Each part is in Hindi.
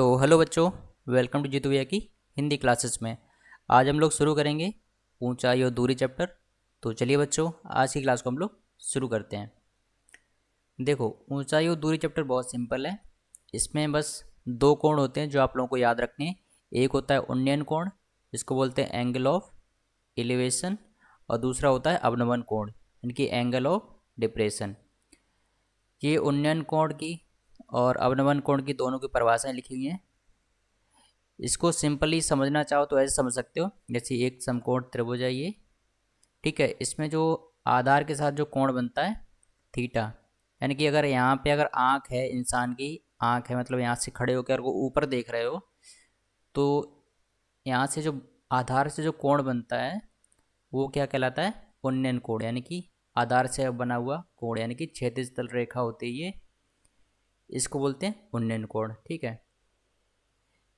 तो हेलो बच्चों, वेलकम टू जीतू भैया की हिंदी क्लासेस में। आज हम लोग शुरू करेंगे ऊंचाई और दूरी चैप्टर। तो चलिए बच्चों, आज की क्लास को हम लोग शुरू करते हैं। देखो, ऊंचाई और दूरी चैप्टर बहुत सिंपल है। इसमें बस दो कोण होते हैं जो आप लोगों को याद रखने हैं। एक होता है उन्नयन कोण, जिसको बोलते हैं एंगल ऑफ एलिवेशन, और दूसरा होता है अवनमन कोण, यानी कि एंगल ऑफ डिप्रेशन। ये उन्नयन कोण की और अवनमन कोण की दोनों की परिभाषाएं लिखी हुई हैं। इसको सिंपली समझना चाहो तो ऐसे समझ सकते हो, जैसे एक समकोण त्रिभुज है ये, ठीक है। इसमें जो आधार के साथ जो कोण बनता है थीटा, यानी कि अगर यहाँ पे अगर आँख है, इंसान की आँख है, मतलब यहाँ से खड़े होकर अगर वो ऊपर देख रहे हो तो यहाँ से जो आधार से जो कोण बनता है वो क्या कहलाता है? उन्नयन कोण, यानी कि आधार से बना हुआ कोण, यानी कि क्षैतिज तल रेखा होती है ये, इसको बोलते हैं उन्नयन कोण, ठीक है।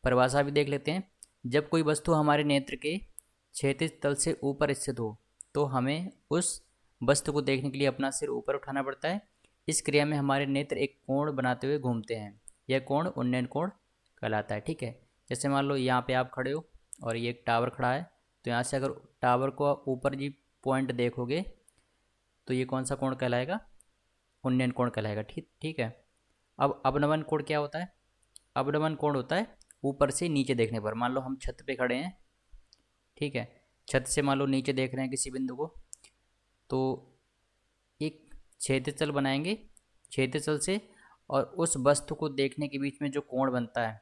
परिभाषा भी देख लेते हैं। जब कोई वस्तु हमारे नेत्र के क्षैतिज तल से ऊपर स्थित हो तो हमें उस वस्तु को देखने के लिए अपना सिर ऊपर उठाना पड़ता है। इस क्रिया में हमारे नेत्र एक कोण बनाते हुए घूमते हैं। यह कोण उन्नयन कोण कहलाता है, ठीक है। जैसे मान लो यहाँ पे आप खड़े हो और ये एक टावर खड़ा है, तो यहाँ से अगर टावर को ऊपर जी पॉइंट देखोगे तो ये कौन सा कोण कहलाएगा? उन्नयन कोण कहलाएगा, ठीक ठीक है। अब अवनमन कोण क्या होता है? अवनमन कोण होता है ऊपर से नीचे देखने पर। मान लो हम छत पे खड़े हैं, ठीक है, छत से मान लो नीचे देख रहे हैं किसी बिंदु को, तो एक क्षैतिज तल बनाएंगे, क्षैतिज तल से और उस वस्तु को देखने के बीच में जो कोण बनता है,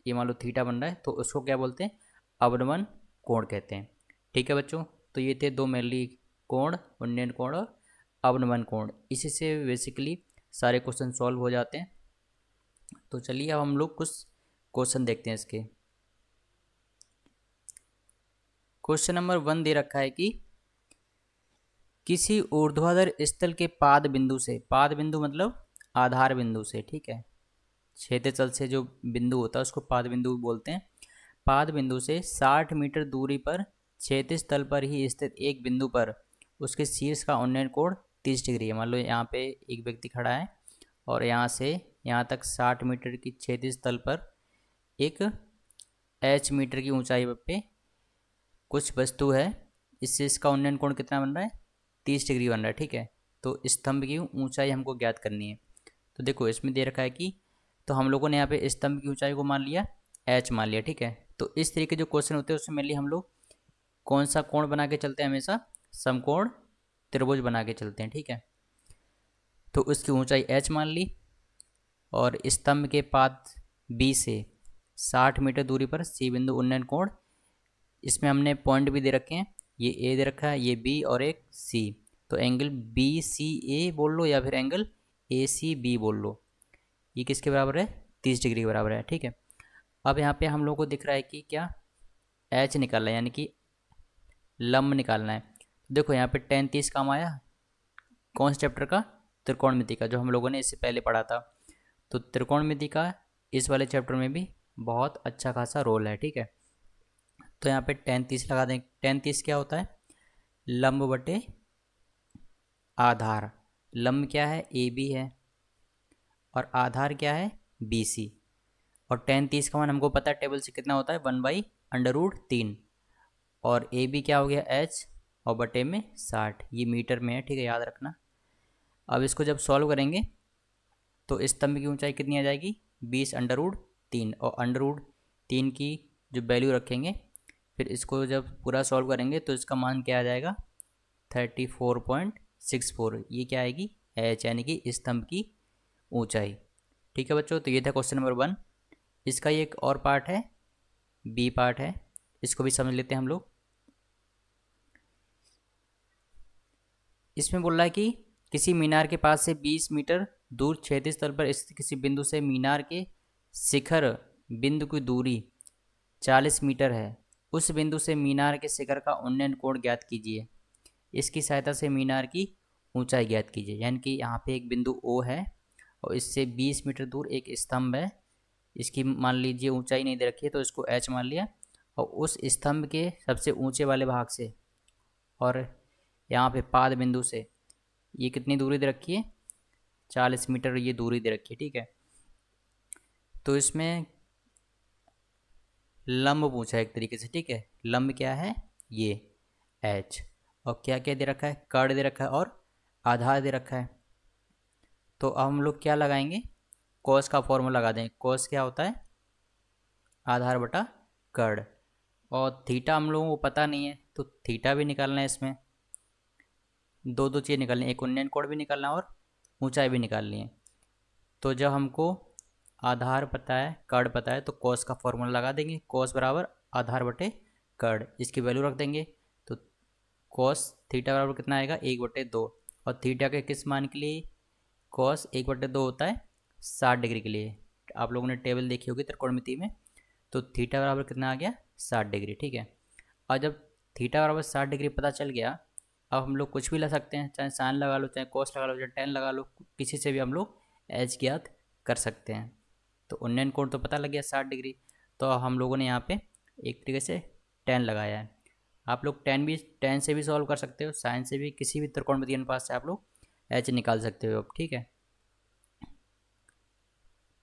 ये मान लो थीटा बन रहा है, तो उसको क्या बोलते हैं? अवनमन कोण कहते हैं, ठीक है बच्चों। तो ये थे दो मेनली कोण, उन्नयन कोण और अवनमन कोण। इसी से बेसिकली सारे क्वेश्चन सॉल्व हो जाते हैं। तो चलिए अब हम लोग कुछ क्वेश्चन देखते हैं इसके। क्वेश्चन नंबर 1 दे रखा है कि किसी ऊर्ध्वाधर स्थल के पाद बिंदु से, पाद बिंदु मतलब आधार बिंदु से, ठीक है, क्षैतिज तल से जो बिंदु होता है उसको पाद बिंदु बोलते हैं। पाद बिंदु से 60 मीटर दूरी पर क्षैतिज तल पर ही स्थित एक बिंदु पर उसके शीर्ष का उन्नयन कोण 30 डिग्री है। मान लो यहाँ पे एक व्यक्ति खड़ा है और यहाँ से यहाँ तक 60 मीटर की क्षैतिज तल पर एक h मीटर की ऊंचाई पे कुछ वस्तु है, इससे इसका उन्नयन कोण कितना बन रहा है? 30 डिग्री बन रहा है, ठीक है। तो स्तंभ की ऊंचाई हमको ज्ञात करनी है। तो देखो इसमें दे रखा है कि, तो हम लोगों ने यहाँ पे स्तंभ की ऊंचाई को मान लिया h मान लिया, ठीक है। तो इस तरीके जो क्वेश्चन होते हैं उसमें मेनली हम लोग कौन सा कोण बना के चलते हैं? हमेशा समकोण त्रिभुज बना के चलते हैं, ठीक है। तो उसकी ऊंचाई h मान ली और स्तंभ के पाद B से 60 मीटर दूरी पर C बिंदु उन्नयन कोण, इसमें हमने पॉइंट भी दे रखे हैं, ये ए दे रखा है, ये बी और एक सी। तो एंगल बी सी ए बोल लो या फिर एंगल ए सी बी बोल लो, ये किसके बराबर है? 30 डिग्री के बराबर है, ठीक है। अब यहाँ पे हम लोग को दिख रहा है कि क्या एच निकालना है, यानी कि लंब निकालना है। देखो यहाँ पे tan 30 काम आया, कौन से चैप्टर का? त्रिकोणमिति का, जो हम लोगों ने इससे पहले पढ़ा था। तो त्रिकोणमिति का इस वाले चैप्टर में भी बहुत अच्छा खासा रोल है, ठीक है। तो यहाँ पे tan 30 लगा दें। tan 30 क्या होता है? लंब बटे आधार। लंब क्या है? ए बी है और आधार क्या है? B C. और tan 30 का मान हमको पता है टेबल से कितना होता है? 1/√3। और ए बी क्या हो गया? h और बटे में 60, ये मीटर में है, ठीक है, याद रखना। अब इसको जब सॉल्व करेंगे तो स्तंभ की ऊंचाई कितनी आ जाएगी? 20/√3, और √3 की जो वैल्यू रखेंगे, फिर इसको जब पूरा सॉल्व करेंगे तो इसका मान क्या आ जाएगा? 34.64। ये क्या आएगी? h, यानी कि स्तंभ की ऊंचाई, ठीक है बच्चों। तो ये था क्वेश्चन नंबर 1। इसका एक और पार्ट है, बी पार्ट है, इसको भी समझ लेते हैं हम लोग। इसमें बोल रहा है कि किसी मीनार के पास से 20 मीटर दूर क्षैतिज तल पर स्थित किसी बिंदु से मीनार के शिखर बिंदु की दूरी 40 मीटर है। उस बिंदु से मीनार के शिखर का उन्नयन कोण ज्ञात कीजिए। इसकी सहायता से मीनार की ऊंचाई ज्ञात कीजिए। यानी कि यहाँ पे एक बिंदु O है और इससे 20 मीटर दूर एक स्तंभ है, इसकी मान लीजिए ऊंचाई नहीं दे रखी है तो इसको h मान लिया, और उस स्तंभ के सबसे ऊंचे वाले भाग से और यहाँ पे पाद बिंदु से ये कितनी दूरी दे रखी है? 40 मीटर ये दूरी दे रखी है, ठीक है। तो इसमें लंब पूछा है एक तरीके से, ठीक है। लंब क्या है, ये एच, और क्या क्या दे रखा है, कर्ण दे रखा है और आधार दे रखा है। तो अब हम लोग क्या लगाएंगे, कॉस का फॉर्मूला लगा देंगे। कॉस क्या होता है, आधार बटा कर्ण, और थीटा हम लोगों को पता नहीं है तो थीटा भी निकालना है। इसमें दो दो चीज़ें निकालनी है, एक उन्नयन कोण भी निकालना है और ऊंचाई भी निकालनी है। तो जब हमको आधार पता है, कर्ण पता है, तो कॉस का फॉर्मूला लगा देंगे। कॉस बराबर आधार बटे कर्ण, इसकी वैल्यू रख देंगे। तो कॉस थीटा बराबर कितना आएगा, 1/2। और थीटा के किस मान के लिए, कॉस 1/2 होता है 60 डिग्री के लिए। आप लोगों ने टेबल देखी होगी त्रिकोणमिति में। तो थीटा बराबर कितना आ गया, 60 डिग्री, ठीक है। और जब थीटा बराबर 60 डिग्री पता चल गया, अब हम लोग कुछ भी लगा सकते हैं, चाहे साइन लगा लो, चाहे कोस लगा लो, चाहे टेन लगा लो, किसी से भी हम लोग एच ज्ञात कर सकते हैं। तो उन्नयन कोण तो पता लग गया 60 डिग्री, तो हम लोगों ने यहाँ पे एक तरीके से टेन लगाया है। आप लोग टेन से भी सॉल्व कर सकते हो, साइन से भी, किसी भी त्रिकोणमितीय अनुपात से आप लोग एच निकाल सकते हो अब, ठीक है।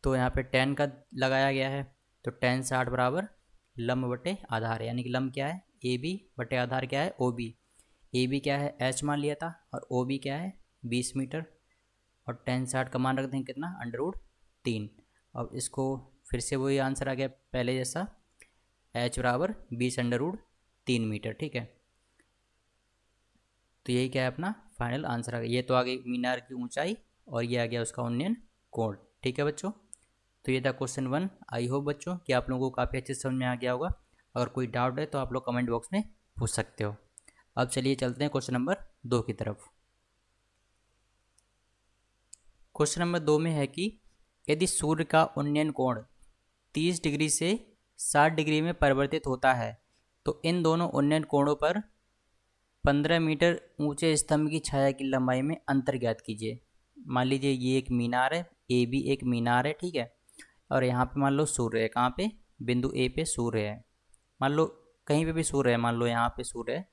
तो यहाँ पे टेन का लगाया गया है, तो टेन 60 बराबर लंब बटे आधार, यानी कि लंब क्या है, ए बी, बटे आधार क्या है, ओ बी। ए बी क्या है, एच मान लिया था, और ओ बी क्या है, 20 मीटर। और टेन 60 का मान रख देंगे कितना, √3। अब इसको फिर से वही आंसर आ गया पहले जैसा, एच बराबर 20√3 मीटर, ठीक है। तो यही क्या है अपना फाइनल आंसर आ गया। ये तो आ गई मीनार की ऊंचाई, और ये आ गया उसका उन्नयन कोण, ठीक है बच्चों। तो ये था क्वेश्चन 1। आई होप बच्चों कि आप लोगों को काफ़ी अच्छे से समझ में आ गया होगा। अगर कोई डाउट है तो आप लोग कमेंट बॉक्स में पूछ सकते हो। अब चलिए चलते हैं क्वेश्चन नंबर 2 की तरफ। क्वेश्चन नंबर 2 में है कि यदि सूर्य का उन्नयन कोण 30 डिग्री से 60 डिग्री में परिवर्तित होता है, तो इन दोनों उन्नयन कोणों पर 15 मीटर ऊंचे स्तंभ की छाया की लंबाई में अंतर ज्ञात कीजिए। मान लीजिए ये एक मीनार है, ए बी एक मीनार है, ठीक है। और यहाँ पे मान लो सूर्य है, कहाँ पे, बिंदु ए पे सूर्य है। मान लो कहीं पे भी सूर्य है, मान लो यहाँ पे सूर्य है,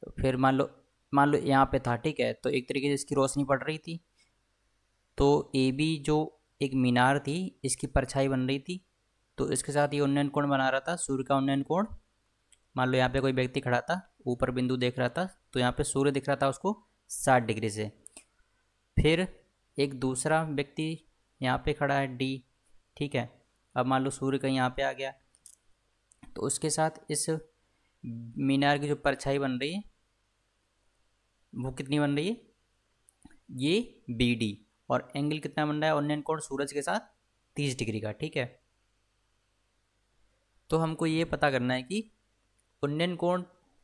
तो फिर मान लो यहाँ पे था, ठीक है। तो एक तरीके से इसकी रोशनी पड़ रही थी, तो ए बी जो एक मीनार थी, इसकी परछाई बन रही थी, तो इसके साथ ये उन्नयन कोण बना रहा था, सूर्य का उन्नयन कोण। मान लो यहाँ पे कोई व्यक्ति खड़ा था, ऊपर बिंदु देख रहा था, तो यहाँ पे सूर्य दिख रहा था उसको 60 डिग्री से। फिर एक दूसरा व्यक्ति यहाँ पे खड़ा है, डी, ठीक है। अब मान लो सूर्य कहीं यहाँ पे आ गया, तो उसके साथ इस मीनार की जो परछाई बन रही है वो कितनी बन रही है, ये बी डी, और एंगल कितना बन रहा है, उन्नयन कोण सूरज के साथ 30 डिग्री का, ठीक है। तो हमको ये पता करना है कि उन्नयन कोण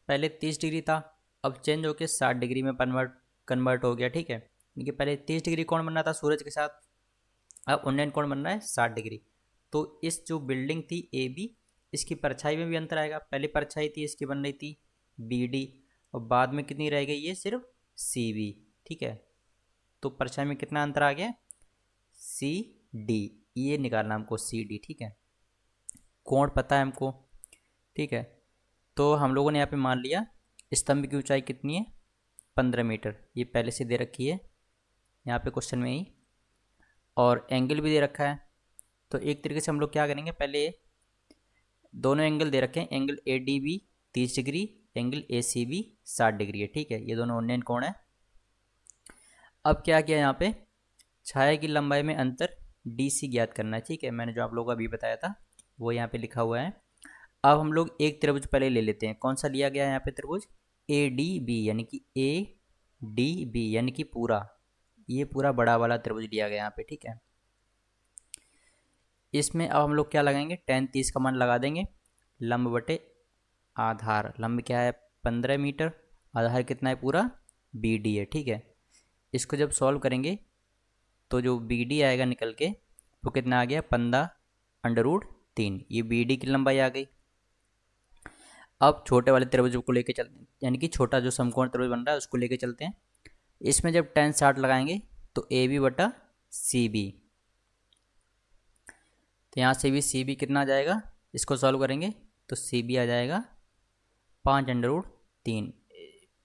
पहले 30 डिग्री था, अब चेंज होकर 60 डिग्री में कन्वर्ट हो गया, ठीक है। क्योंकि पहले 30 डिग्री कोण बन रहा था सूरज के साथ, अब उन्नयन कोण बन रहा है 60 डिग्री। तो इस जो बिल्डिंग थी ए बी, इसकी परछाई में भी अंतर आएगा। पहले परछाई थी इसकी बन रही थी बी डी, और बाद में कितनी रह गई, ये सिर्फ सी बी, ठीक है। तो परछाई में कितना अंतर आ गया, सी डी, ये निकालना हमको सी डी, ठीक है। कोण पता है हमको, ठीक है। तो हम लोगों ने यहाँ पे मान लिया स्तंभ की ऊंचाई कितनी है, 15 मीटर, ये पहले से दे रखी है यहाँ पे क्वेश्चन में ही, और एंगल भी दे रखा है। तो एक तरीके से हम लोग क्या करेंगे, पहले दोनों एंगल दे रखे हैं, angle A D B 30 degree, angle A C B 60 degree है, ठीक है। ये दोनों उन्नयन कोण है। अब क्या किया यहाँ पे, छाया की लंबाई में अंतर डी सी ज्ञात करना है, ठीक है। मैंने जो आप लोगों को अभी बताया था वो यहाँ पे लिखा हुआ है। अब हम लोग एक त्रिभुज पहले ले लेते हैं, कौन सा लिया गया है यहाँ पे त्रिभुज, ए डी बी, यानी कि ए डी बी यानी कि पूरा, ये पूरा बड़ा वाला त्रिभुज लिया गया यहाँ पे, ठीक है। इसमें अब हम लोग क्या लगाएंगे, tan 30 का मान लगा देंगे, लंब बटे आधार, लंब क्या है 15 मीटर, आधार कितना है पूरा बी डी है, ठीक है। इसको जब सॉल्व करेंगे तो जो बी डी आएगा निकल के वो कितना आ गया, 15√3, ये बी डी की लंबाई आ गई। अब छोटे वाले त्रिभुज को लेके चलते हैं, यानी कि छोटा जो समकोण त्रिभुज बन रहा है उसको लेके चलते हैं। इसमें जब tan 60 लगाएंगे तो ए बी बटा सी बी, तो यहाँ से भी सी बी कितना आ जाएगा, इसको सॉल्व करेंगे तो सी बी आ जाएगा 5√3।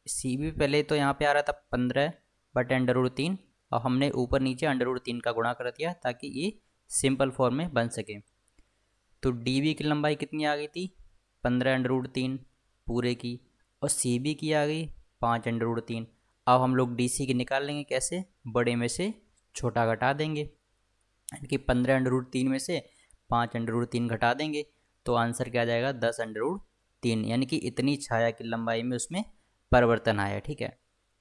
सी बी पहले तो यहाँ पे आ रहा था 15/√3, और हमने ऊपर नीचे √3 का गुणा कर दिया ताकि ये सिंपल फॉर्म में बन सके। तो डी बी की लंबाई कितनी आ गई थी, 15√3 पूरे की, और सी बी की आ गई 5√3। अब हम लोग डी सी की निकाल लेंगे, कैसे, बड़े में से छोटा घटा देंगे, यानी कि 15√3 में से 5√3 घटा देंगे, तो आंसर क्या आ जाएगा, 10√3, यानी कि इतनी छाया की लंबाई में उसमें परिवर्तन आया। ठीक है,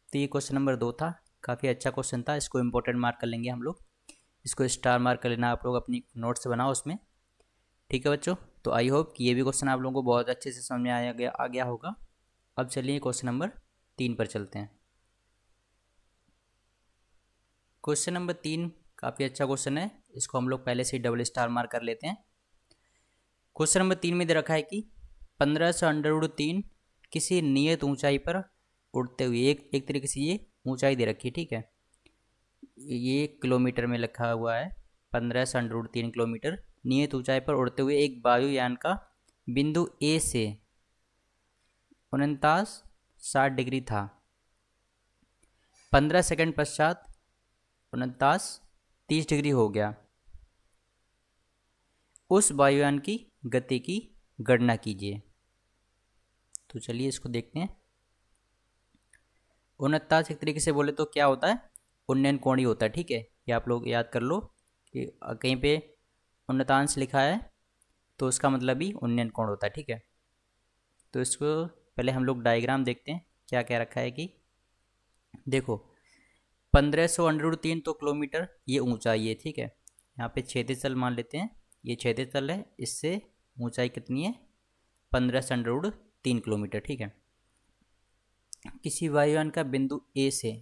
तो ये क्वेश्चन नंबर 2 था, काफ़ी अच्छा क्वेश्चन था, इसको इम्पोर्टेंट मार्क कर लेंगे हम लोग, इसको स्टार मार्क कर लेना आप लोग, अपनी नोट्स बनाओ उसमें। ठीक है बच्चों, तो आई होप कि ये भी क्वेश्चन आप लोगों को बहुत अच्छे से समझ में आ गया होगा। अब चलिए क्वेश्चन नंबर 3 पर चलते हैं। क्वेश्चन नंबर 3 काफ़ी अच्छा क्वेश्चन है, इसको हम लोग पहले से ही डबल स्टार मार्क कर लेते हैं। क्वेश्चन नंबर 3 में दे रखा है कि 1500√3 किसी नियत ऊंचाई पर उड़ते हुए, एक तरीके से ये ऊंचाई दे रखी है। ठीक है, ये किलोमीटर में लिखा हुआ है, 1500√3 किलोमीटर नियत ऊंचाई पर उड़ते हुए एक वायुयान का बिंदु ए से 49.60 था, 15 सेकंड पश्चात 49.30 हो गया। उस वायुयान की गति की गणना कीजिए। तो चलिए इसको देखते हैं। 49 एक तरीके से बोले तो क्या होता है, उन्नयन कोण ही होता है। ठीक है, ये आप लोग याद कर लो कि कहीं पे 49 लिखा है तो उसका मतलब ही उन्नयन कोण होता है। ठीक है, तो इसको पहले हम लोग डायग्राम देखते हैं, क्या क्या रखा है कि देखो 1500√3 तो किलोमीटर ये ऊंचाई है। ठीक है, यहाँ पे क्षैतिज तल मान लेते हैं, ये क्षैतिज तल है, इससे ऊंचाई कितनी है, 1500√3 किलोमीटर। ठीक है, किसी वायुयान का बिंदु ए से,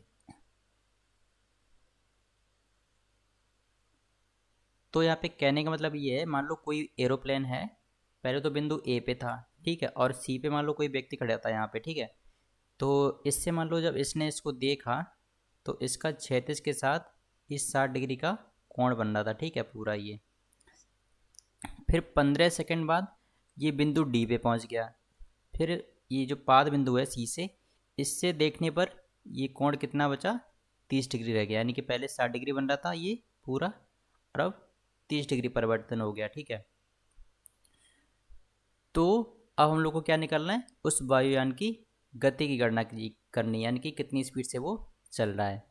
तो यहाँ पे कहने का मतलब ये है, मान लो कोई एरोप्लेन है, पहले तो बिंदु ए पे था, ठीक है, और सी पे मान लो कोई व्यक्ति खड़ा था यहाँ पे। ठीक है, तो इससे मान लो जब इसने इसको देखा तो इसका क्षैतिज के साथ इस 60 डिग्री का कोण बन रहा था। ठीक है, पूरा ये, फिर 15 सेकंड बाद ये बिंदु डी पे पहुँच गया, फिर ये जो पाद बिंदु है सी से, इससे देखने पर ये कोण कितना बचा, 30 डिग्री रह गया, यानी कि पहले 60 डिग्री बन रहा था ये पूरा, और अब 30 डिग्री परिवर्तन हो गया। ठीक है, तो अब हम लोग को क्या निकालना है, उस वायुयान की गति की गणना करनी, यानी कि कितनी स्पीड से वो चल रहा है।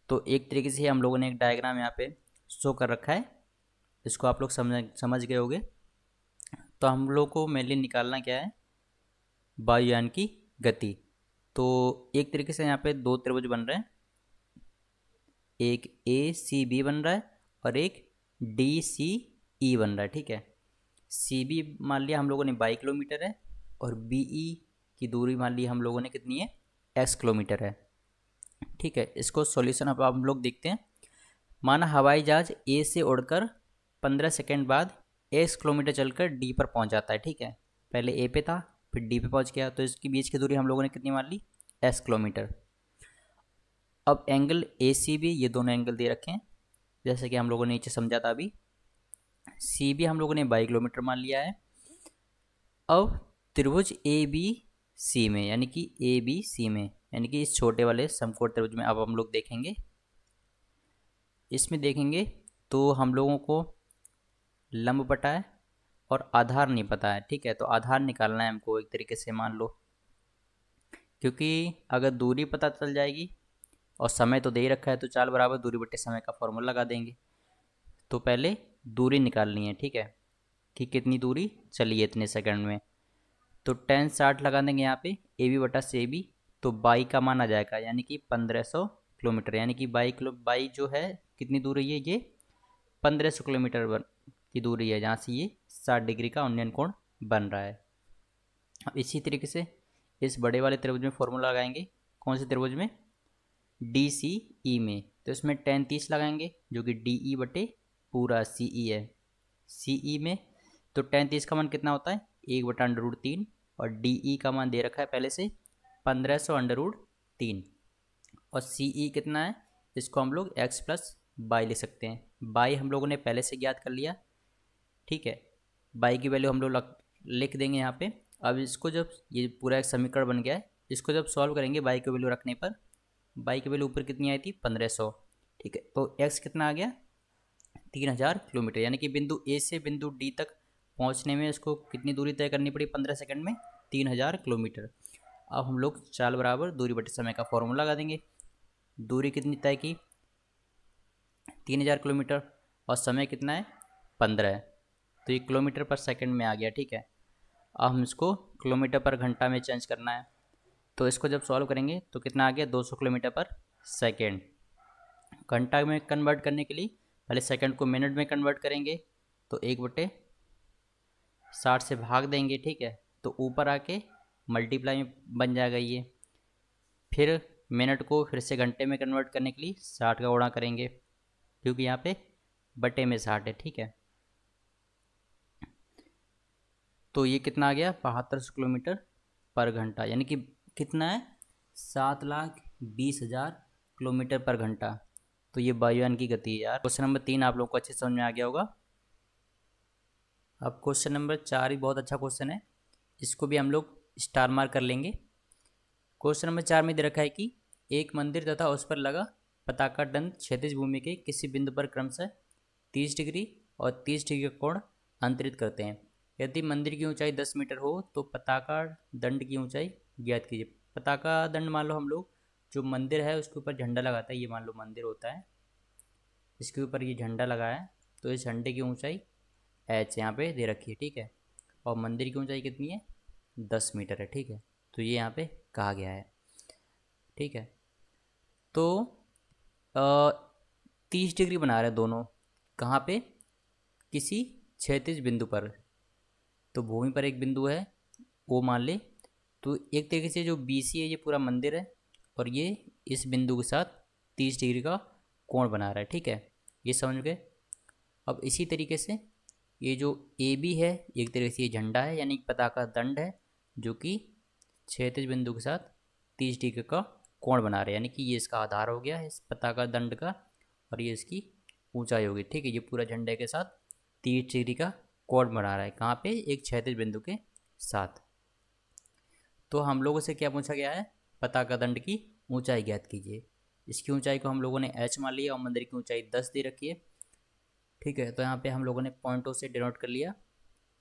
तो एक तरीके से हम लोगों ने एक डायग्राम यहाँ पे शो कर रखा है, इसको आप लोग समझ गए होंगे। तो हम लोग को मेनली निकालना क्या है, वायुयान की गति। तो एक तरीके से यहाँ पे दो त्रिभुज बन रहे हैं, एक ए सी बी बन रहा है और एक डी सी ई बन रहा है। ठीक है, सी बी मान लिया हम लोगों ने 22 किलोमीटर है, और बी ई की दूरी मान ली हम लोगों ने कितनी है, x किलोमीटर है। ठीक है, इसको सॉल्यूशन अब हम लोग देखते हैं। माना हवाई जहाज ए से उड़कर 15 सेकंड बाद x किलोमीटर चलकर डी पर पहुंच जाता है। ठीक है, पहले ए पे था फिर डी पे पहुंच गया, तो इसके बीच की दूरी हम लोगों ने कितनी मान ली, s किलोमीटर। अब एंगल ए सी बी, ये दोनों एंगल दे रखे हैं, जैसे कि हम लोगों ने नीचे समझा था अभी। सी बी हम लोगों ने 22 किलोमीटर मान लिया है। अब त्रिभुज ए बी सी में, यानी कि ए बी सी में, यानी कि इस छोटे वाले समकोण त्रिभुज में अब हम लोग देखेंगे, इसमें देखेंगे तो हम लोगों को लंब पता है और आधार नहीं पता है। ठीक है, तो आधार निकालना है हमको एक तरीके से, मान लो, क्योंकि अगर दूरी पता चल जाएगी और समय तो दे ही रखा है, तो 4 बराबर दूरी बट्टे समय का फॉर्मूला लगा देंगे। तो पहले दूरी निकालनी है। ठीक है, कि कितनी दूरी चली है इतने सेकंड में, तो 10/60 लगा देंगे यहाँ पे, ए बी बटा सी बी, तो बाई का मान आ जाएगा, यानी कि 1500 किलोमीटर, यानी कि बाई जो है कितनी दूरी है, ये 1500 किलोमीटर की दूरी है, जहाँ से ये 60 डिग्री का उन्नयन कोण बन रहा है। अब इसी तरीके से इस बड़े वाले त्रिभुज में फॉर्मूला लगाएंगे, कौन से त्रिभुज में, डी सी ई में, तो इसमें 10/30 लगाएंगे, जो कि डी ई बटे पूरा सी ई है, सी ई में, तो 10/30 का मान कितना होता है, 1/√3, और डी ई का मान दे रखा है पहले से 1500√3, और सी ई कितना है, इसको हम लोग x प्लस बाई ले सकते हैं, बाई हम लोगों ने पहले से ज्ञात कर लिया। ठीक है, बाई की वैल्यू हम लोग लिख देंगे यहाँ पे। अब इसको जब ये पूरा एक समीकरण बन गया है, इसको जब सॉल्व करेंगे बाई की वैल्यू रखने पर, बाई की वैल्यू ऊपर कितनी आई थी, 1500। ठीक है, तो x कितना आ गया, 3000 किलोमीटर, यानी कि बिंदु ए से बिंदु डी तक पहुंचने में इसको कितनी दूरी तय करनी पड़ी 15 सेकंड में, 3000 किलोमीटर। अब हम लोग चाल बराबर दूरी बटे समय का फॉर्मूला लगा देंगे। दूरी कितनी तय की 3000 किलोमीटर और समय कितना है 15 है, तो ये किलोमीटर पर सेकंड में आ गया। ठीक है, अब हम इसको किलोमीटर पर घंटा में चेंज करना है, तो इसको जब सॉल्व करेंगे तो कितना आ गया 200 किलोमीटर पर सेकेंड। घंटा में कन्वर्ट करने के लिए पहले सेकंड को मिनट में कन्वर्ट करेंगे, तो 1/60 से भाग देंगे। ठीक है, तो ऊपर आके मल्टीप्लाई में बन जाएगा ये। फिर मिनट को फिर से घंटे में कन्वर्ट करने के लिए 60 का गुणा करेंगे, क्योंकि यहाँ पे बटे में 60 है। ठीक है, तो ये कितना आ गया 7200 किलोमीटर पर घंटा, यानी कि कितना है 7,20,000 किलोमीटर पर घंटा। तो ये वायुयान की गति है यार। क्वेश्चन नंबर 3 आप लोगों को अच्छे समझ में आ गया होगा। अब क्वेश्चन नंबर 4 ही बहुत अच्छा क्वेश्चन है, इसको भी हम लोग स्टार मार्क कर लेंगे। क्वेश्चन नंबर 4 में दे रखा है कि एक मंदिर तथा उस पर लगा पताका दंड क्षैतिज भूमि के किसी बिंदु पर क्रमशः 30 डिग्री और 30 डिग्री का कोण अंतरित करते हैं। यदि मंदिर की ऊंचाई 10 मीटर हो तो पताका दंड की ऊंचाई ज्ञात कीजिए। पताका दंड मान लो हम लोग जो मंदिर है उसके ऊपर झंडा लगाता है, ये मान लो मंदिर होता है, इसके ऊपर ये झंडा लगा है, तो इस झंडे की ऊंचाई h यहाँ पे दे रखी है। ठीक है, और मंदिर की ऊंचाई कितनी है 10 मीटर है। ठीक है, तो ये यहाँ पे कहा गया है। ठीक है, तो 30 डिग्री बना रहे हैं दोनों, कहाँ पे किसी क्षैतिज बिंदु पर, तो भूमि पर एक बिंदु है वो मान ले, तो एक तरीके से जो BC है ये पूरा मंदिर है और ये इस बिंदु के साथ 30 डिग्री का कोण बना रहा है। ठीक है, ये समझ गए। अब इसी तरीके से ये जो AB है एक तरीके से ये झंडा है, यानी पताका दंड है जो कि क्षैतिज बिंदु के साथ 30 डिग्री का कोण बना रहा है, यानी कि ये इसका आधार हो गया है इस पताका दंड का और ये इसकी ऊंचाई होगी। ठीक है, ये पूरा झंडे के साथ 30 डिग्री का कोण बना रहा है, कहाँ पे एक क्षैतिज बिंदु के साथ। तो हम लोगों से क्या पूछा गया है पताका दंड की ऊंचाई ज्ञात कीजिए। इसकी ऊंचाई को हम लोगों ने h मान लिया और मंदिर की ऊंचाई 10 दे रखी है। ठीक है, तो यहाँ पे हम लोगों ने पॉइंटों से डिनोट कर लिया,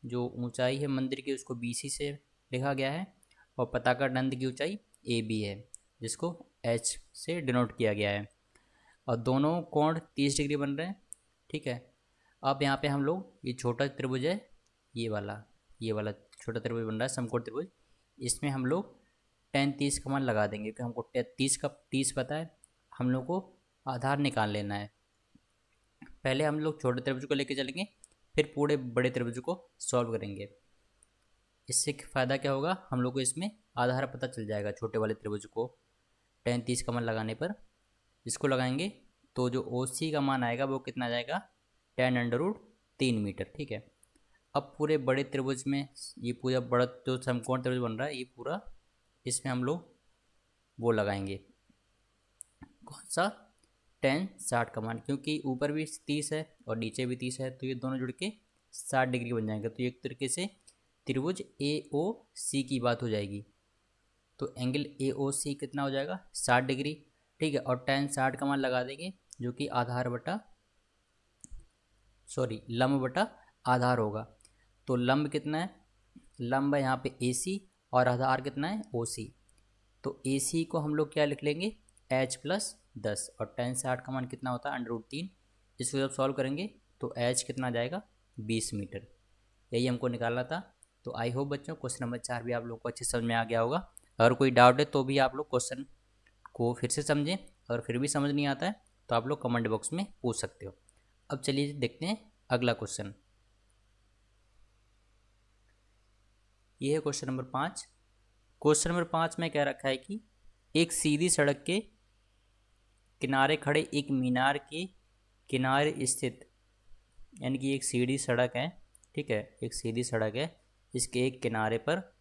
जो ऊंचाई है मंदिर की उसको BC से लिखा गया है और पताका दंड की ऊंचाई AB है जिसको h से डिनोट किया गया है, और दोनों कोण 30 डिग्री बन रहे हैं। ठीक है, अब यहाँ पे हम लोग ये छोटा त्रिभुज है, ये वाला छोटा त्रिभुज बन रहा है समकोण त्रिभुज, इसमें हम लोग tan 30 का मान लगा देंगे क्योंकि हमको 30 पता है, हम लोग को आधार निकाल लेना है। पहले हम लोग छोटे त्रिभुज को लेके चलेंगे, फिर पूरे बड़े त्रिभुज को सॉल्व करेंगे। इससे फ़ायदा क्या होगा, हम लोग को इसमें आधार पता चल जाएगा। छोटे वाले त्रिभुज को tan 30 का मान लगाने पर इसको लगाएंगे तो जो OC का मान आएगा वो कितना जाएगा tan√3 मीटर। ठीक है, अब पूरे बड़े त्रिभुज में ये पूरा बड़ा जो समकोण त्रिभुज बन रहा है ये पूरा, इसमें हम लोग वो लगाएंगे कौन सा tan 60 का मान, क्योंकि ऊपर भी 30 है और नीचे भी 30 है, तो ये दोनों जुड़ के 60 डिग्री बन जाएंगे। तो एक तरीके से त्रिभुज AOC की बात हो जाएगी, तो एंगल AOC कितना हो जाएगा 60 डिग्री। ठीक है, और tan 60 का मान लगा देंगे जो कि लंब बटा आधार होगा। तो लंब कितना है, लंब है यहाँ पे AC और आधार कितना है OC, तो AC को हम लोग क्या लिख लेंगे h+10 और tan 60 का मान कितना होता है √3। इसको जब सॉल्व करेंगे तो h कितना जाएगा 20 मीटर, यही हमको निकालना था। तो आई होप बच्चों क्वेश्चन नंबर 4 भी आप लोग को अच्छे समझ में आ गया होगा। अगर कोई डाउट है तो भी आप लोग क्वेश्चन को फिर से समझें, अगर फिर भी समझ नहीं आता है तो आप लोग कमेंट बॉक्स में पूछ सकते हो। अब चलिए देखते हैं अगला क्वेश्चन। ये है क्वेश्चन नंबर 5। क्वेश्चन नंबर 5 में कह रखा है कि एक सीधी सड़क के किनारे खड़े एक मीनार के किनारे स्थित, यानी कि एक सीधी सड़क है। ठीक है, एक सीधी सड़क है, इसके एक किनारे पर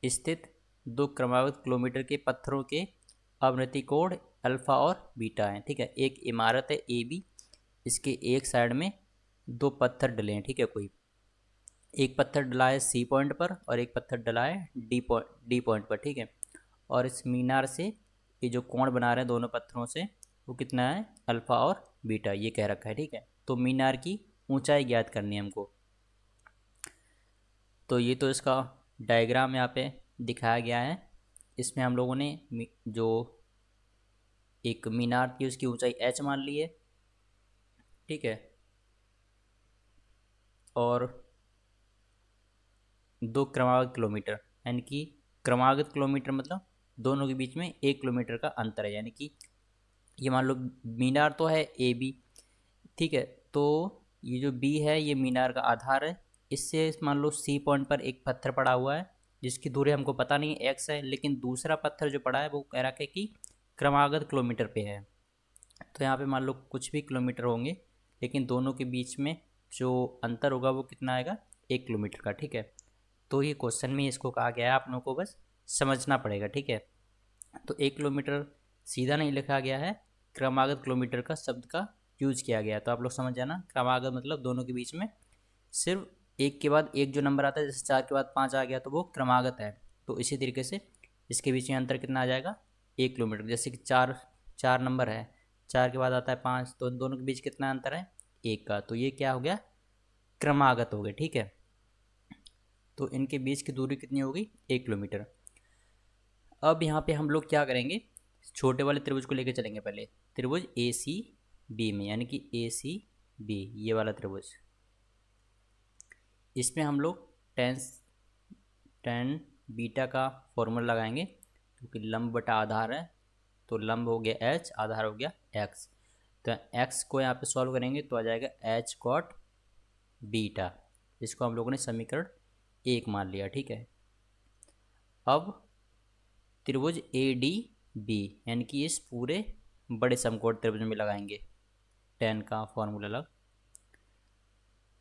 स्थित 2 क्रमबद्ध किलोमीटर के पत्थरों के अवनति कोण अल्फा और बीटा हैं। ठीक है, एक इमारत है AB, इसके एक साइड में 2 पत्थर डले हैं। ठीक है, कोई एक पत्थर डला है C पॉइंट पर और एक पत्थर डला है D पॉइंट पर। ठीक है, और इस मीनार से ये जो कोण बना रहे हैं दोनों पत्थरों से वो कितना है अल्फ़ा और बीटा ये कह रखा है, ठीक है। तो मीनार की ऊंचाई ज्ञात करनी है हमको। तो ये तो इसका डायग्राम यहाँ पे दिखाया गया है। इसमें हम लोगों ने जो एक मीनार थी उसकी ऊंचाई h मान ली है, ठीक है। और 2 क्रमागत किलोमीटर, यानी कि क्रमागत किलोमीटर मतलब दोनों के बीच में 1 किलोमीटर का अंतर है। यानी कि ये मान लो मीनार तो है ए बी, ठीक है। तो ये जो बी है ये मीनार का आधार है। इससे मान लो सी पॉइंट पर एक पत्थर पड़ा हुआ है जिसकी दूरी हमको पता नहीं है एक्स है, लेकिन दूसरा पत्थर जो पड़ा है वो कह रहा है कि क्रमागत किलोमीटर पे है। तो यहाँ पे मान लो कुछ भी किलोमीटर होंगे, लेकिन दोनों के बीच में जो अंतर होगा वो कितना आएगा, 1 किलोमीटर का, ठीक है। तो ये क्वेश्चन में इसको कहा गया है, आप लोगों को बस समझना पड़ेगा, ठीक है। तो 1 किलोमीटर सीधा नहीं लिखा गया है, क्रमागत किलोमीटर का शब्द का यूज किया गया। तो आप लोग समझ जाना, क्रमागत मतलब दोनों के बीच में सिर्फ एक के बाद एक जो नंबर आता है, जैसे 4 के बाद 5 आ गया तो वो क्रमागत है। तो इसी तरीके से इसके बीच में अंतर कितना आ जाएगा, 1 किलोमीटर। जैसे कि चार चार नंबर है, 4 के बाद आता है 5, तो इन दोनों के बीच कितना अंतर है, 1 का। तो ये क्या हो गया, क्रमागत हो गए, ठीक है। तो इनके बीच की दूरी कितनी होगी, 1 किलोमीटर। अब यहाँ पे हम लोग क्या करेंगे, छोटे वाले त्रिभुज को लेकर चलेंगे पहले, त्रिभुज ए सी बी में, यानी कि ए सी बी ये वाला त्रिभुज। इसमें हम लोग टेन बीटा का फॉर्मूला लगाएंगे, क्योंकि लंब बटा आधार है। तो लंब हो गया h, आधार हो गया x। तो x को यहाँ पे सॉल्व करेंगे तो आ जाएगा h कॉट बीटा। इसको हम लोगों ने समीकरण 1 मान लिया, ठीक है। अब त्रिभुज ए डी बी, यानी कि इस पूरे बड़े समकोण त्रिभुज में लगाएंगे टेन का फॉर्मूला लग।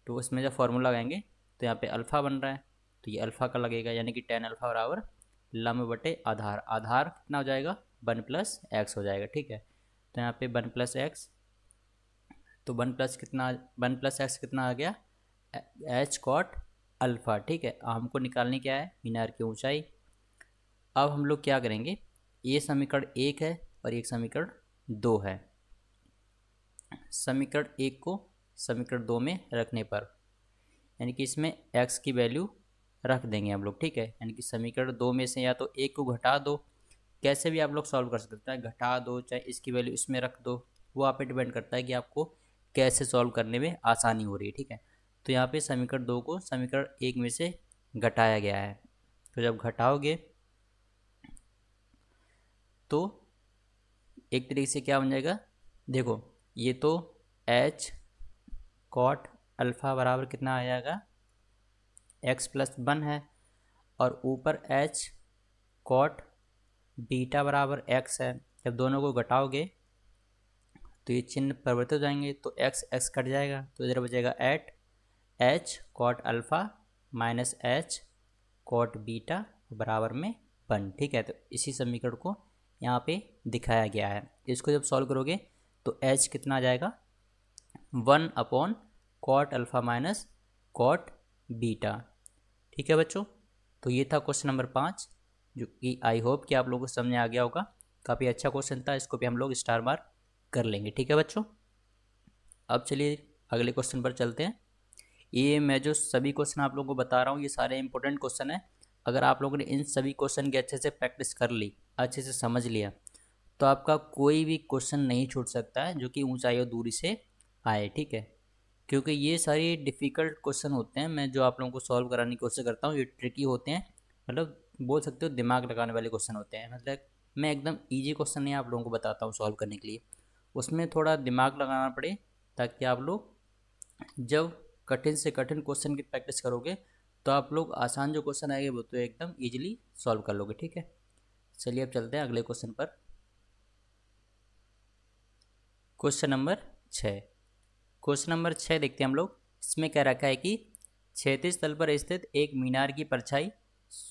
तो उसमें जब फॉर्मूला लगाएंगे तो यहाँ पे अल्फ़ा बन रहा है, तो ये अल्फ़ा का लगेगा, यानी कि टेन अल्फ़ा बराबर लंब बटे आधार। आधार कितना हो जाएगा, 1 प्लस एक्स हो जाएगा, ठीक है। तो यहाँ पे 1 प्लस एक्स, तो 1 प्लस कितना, 1 प्लस एक्स कितना आ गया, एच कॉट अल्फ़ा, ठीक है। हमको निकालनी क्या है, मीनार की ऊंचाई। अब हम लोग क्या करेंगे, ये समीकरण 1 है और एक समीकरण 2 है। समीकरण 1 को समीकरण 2 में रखने पर, यानी कि इसमें x की वैल्यू रख देंगे हम लोग, ठीक है। यानी कि समीकरण 2 में से या तो 1 को घटा दो, कैसे भी आप लोग सॉल्व कर सकते हैं, घटा दो चाहे इसकी वैल्यू इसमें रख दो, वो आप पे डिपेंड करता है कि आपको कैसे सॉल्व करने में आसानी हो रही है, ठीक है। तो यहाँ पे समीकरण 2 को समीकरण 1 में से घटाया गया है। तो जब घटाओगे तो एक तरीके से क्या बन जाएगा, देखो ये तो h कॉट अल्फ़ा बराबर कितना आ जाएगा, x प्लस 1 है, और ऊपर h कॉट बीटा बराबर x है। जब दोनों को घटाओगे तो ये चिन्ह परिवर्तित हो जाएंगे, तो x x कट जाएगा, तो इधर बचेगा एट h cot alpha minus h cot beta बराबर में 1, ठीक है। तो इसी समीकरण को यहाँ पे दिखाया गया है। इसको जब सॉल्व करोगे तो h कितना आ जाएगा, 1 upon cot alpha minus cot beta, ठीक है बच्चों। तो ये था क्वेश्चन नंबर 5, जो कि आई होप कि आप लोगों को समझ आ गया होगा। काफ़ी अच्छा क्वेश्चन था, इसको भी हम लोग स्टार मार्क कर लेंगे, ठीक है बच्चों। अब चलिए अगले क्वेश्चन पर चलते हैं। ये मैं जो सभी क्वेश्चन आप लोगों को बता रहा हूँ ये सारे इंपॉर्टेंट क्वेश्चन हैं। अगर आप लोगों ने इन सभी क्वेश्चन की अच्छे से प्रैक्टिस कर ली, अच्छे से समझ लिया, तो आपका कोई भी क्वेश्चन नहीं छूट सकता है जो कि ऊंचाई और दूरी से आए, ठीक है। क्योंकि ये सारी डिफ़िकल्ट क्वेश्चन होते हैं, मैं जो आप लोगों को सॉल्व कराने की कोशिश करता हूँ ये ट्रिकी होते हैं, मतलब बोल सकते हो दिमाग लगाने वाले क्वेश्चन होते हैं। मतलब मैं एकदम ईजी क्वेश्चन नहीं आप लोगों को बताता हूँ सॉल्व करने के लिए, उसमें थोड़ा दिमाग लगाना पड़े, ताकि आप लोग जब कठिन से कठिन क्वेश्चन की प्रैक्टिस करोगे तो आप लोग आसान जो क्वेश्चन आएंगे वो तो एकदम ईजिली सॉल्व कर लोगे, ठीक है। चलिए अब चलते हैं अगले क्वेश्चन पर। क्वेश्चन नंबर 6, क्वेश्चन नंबर 6 देखते हैं हम लोग। इसमें क्या रखा है कि क्षैतिज तल पर स्थित एक मीनार की परछाई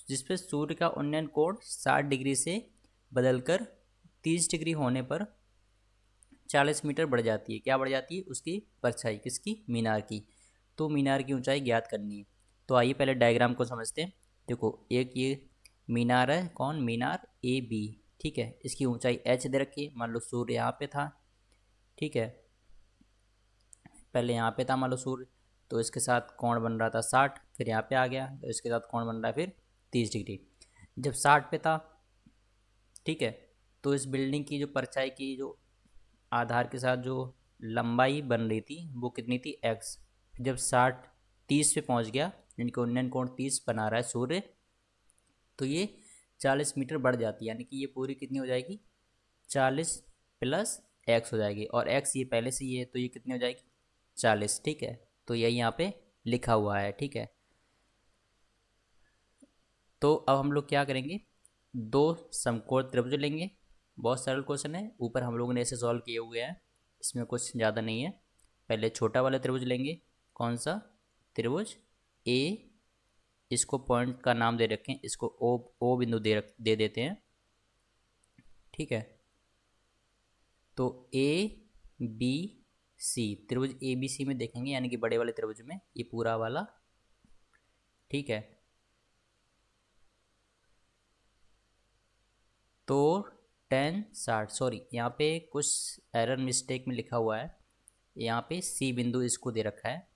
जिसपे सूर्य का उन्नयन कोण 60 डिग्री से बदलकर 30 डिग्री होने पर 40 मीटर बढ़ जाती है। क्या बढ़ जाती है, उसकी परछाई, किसकी, मीनार की। तो मीनार की ऊंचाई ज्ञात करनी है। तो आइए पहले डायग्राम को समझते हैं। देखो एक ये मीनार है, कौन, मीनार ए बी, ठीक है। इसकी ऊंचाई h दे रखी है, मान लो सूर्य यहाँ पे था, ठीक है। पहले यहाँ पे था मान लो सूर्य, तो इसके साथ कोण बन रहा था 60, फिर यहाँ पे आ गया तो इसके साथ कोण बन रहा है फिर 30 डिग्री। जब 60 पे था, ठीक है, तो इस बिल्डिंग की जो परछाई की जो आधार के साथ जो लंबाई बन रही थी वो कितनी थी, एक्स। जब 60 30 पे पहुँच गया, यानी कि उन्नयन कोण 30 बना रहा है सूर्य, तो ये 40 मीटर बढ़ जाती है, यानी कि ये पूरी कितनी हो जाएगी, 40 + x हो जाएगी। और x ये पहले से ही है तो ये कितनी हो जाएगी, 40। ठीक है, तो यही यहाँ पे लिखा हुआ है। ठीक है, तो अब हम लोग क्या करेंगे, दो समकोण त्रिभुज लेंगे। बहुत सरल क्वेश्चन है, ऊपर हम लोगों ने ऐसे सॉल्व किए हुए हैं, इसमें कुछ ज़्यादा नहीं है। पहले छोटा वाला त्रिभुज लेंगे, कौन सा, त्रिभुज ए, इसको पॉइंट का नाम दे रखें, इसको ओ बिंदु दे देते हैं। ठीक है, तो ए बी सी, त्रिभुज ए बी सी में देखेंगे, यानी कि बड़े वाले त्रिभुज में ये पूरा वाला। ठीक है, तो 10 60, सॉरी यहाँ पे कुछ एरर मिस्टेक में लिखा हुआ है, यहाँ पे सी बिंदु इसको दे रखा है।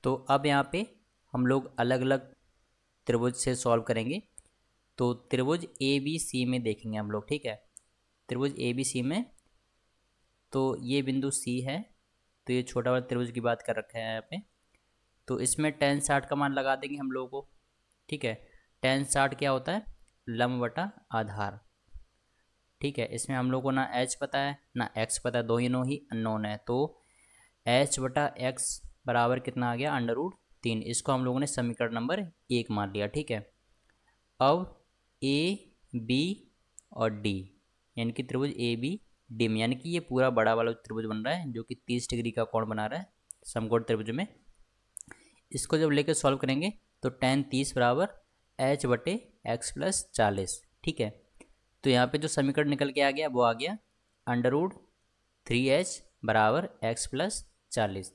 तो अब यहाँ पे हम लोग अलग अलग त्रिभुज से सॉल्व करेंगे। तो त्रिभुज ए बी सी में देखेंगे हम लोग। ठीक है, त्रिभुज ए बी सी में, तो ये बिंदु सी है, तो ये छोटा वाला त्रिभुज की बात कर रखा है यहाँ पे। तो इसमें 10 60 का मान लगा देंगे हम लोगों को। ठीक है, 10 60 क्या होता है, लंब बटा आधार। ठीक है, इसमें हम लोग को ना एच पता है ना एक्स पता है, दोनों ही अननोन है। तो एच बटा एक्स बराबर कितना आ गया, √3। इसको हम लोगों ने समीकरण नंबर 1 मान लिया। ठीक है, अब ए बी और डी, यानी कि त्रिभुज ए बी डी में, यानी कि ये पूरा बड़ा वाला त्रिभुज बन रहा है जो कि 30 डिग्री का कोण बना रहा है समकोण त्रिभुज में। इसको जब लेकर सॉल्व करेंगे तो tan 30 बराबर एच बटे एक्स प्लस 40। ठीक है, तो यहाँ पे जो समीकरण निकल के आ गया वो आ गया √3h बराबर एक्स प्लस 40।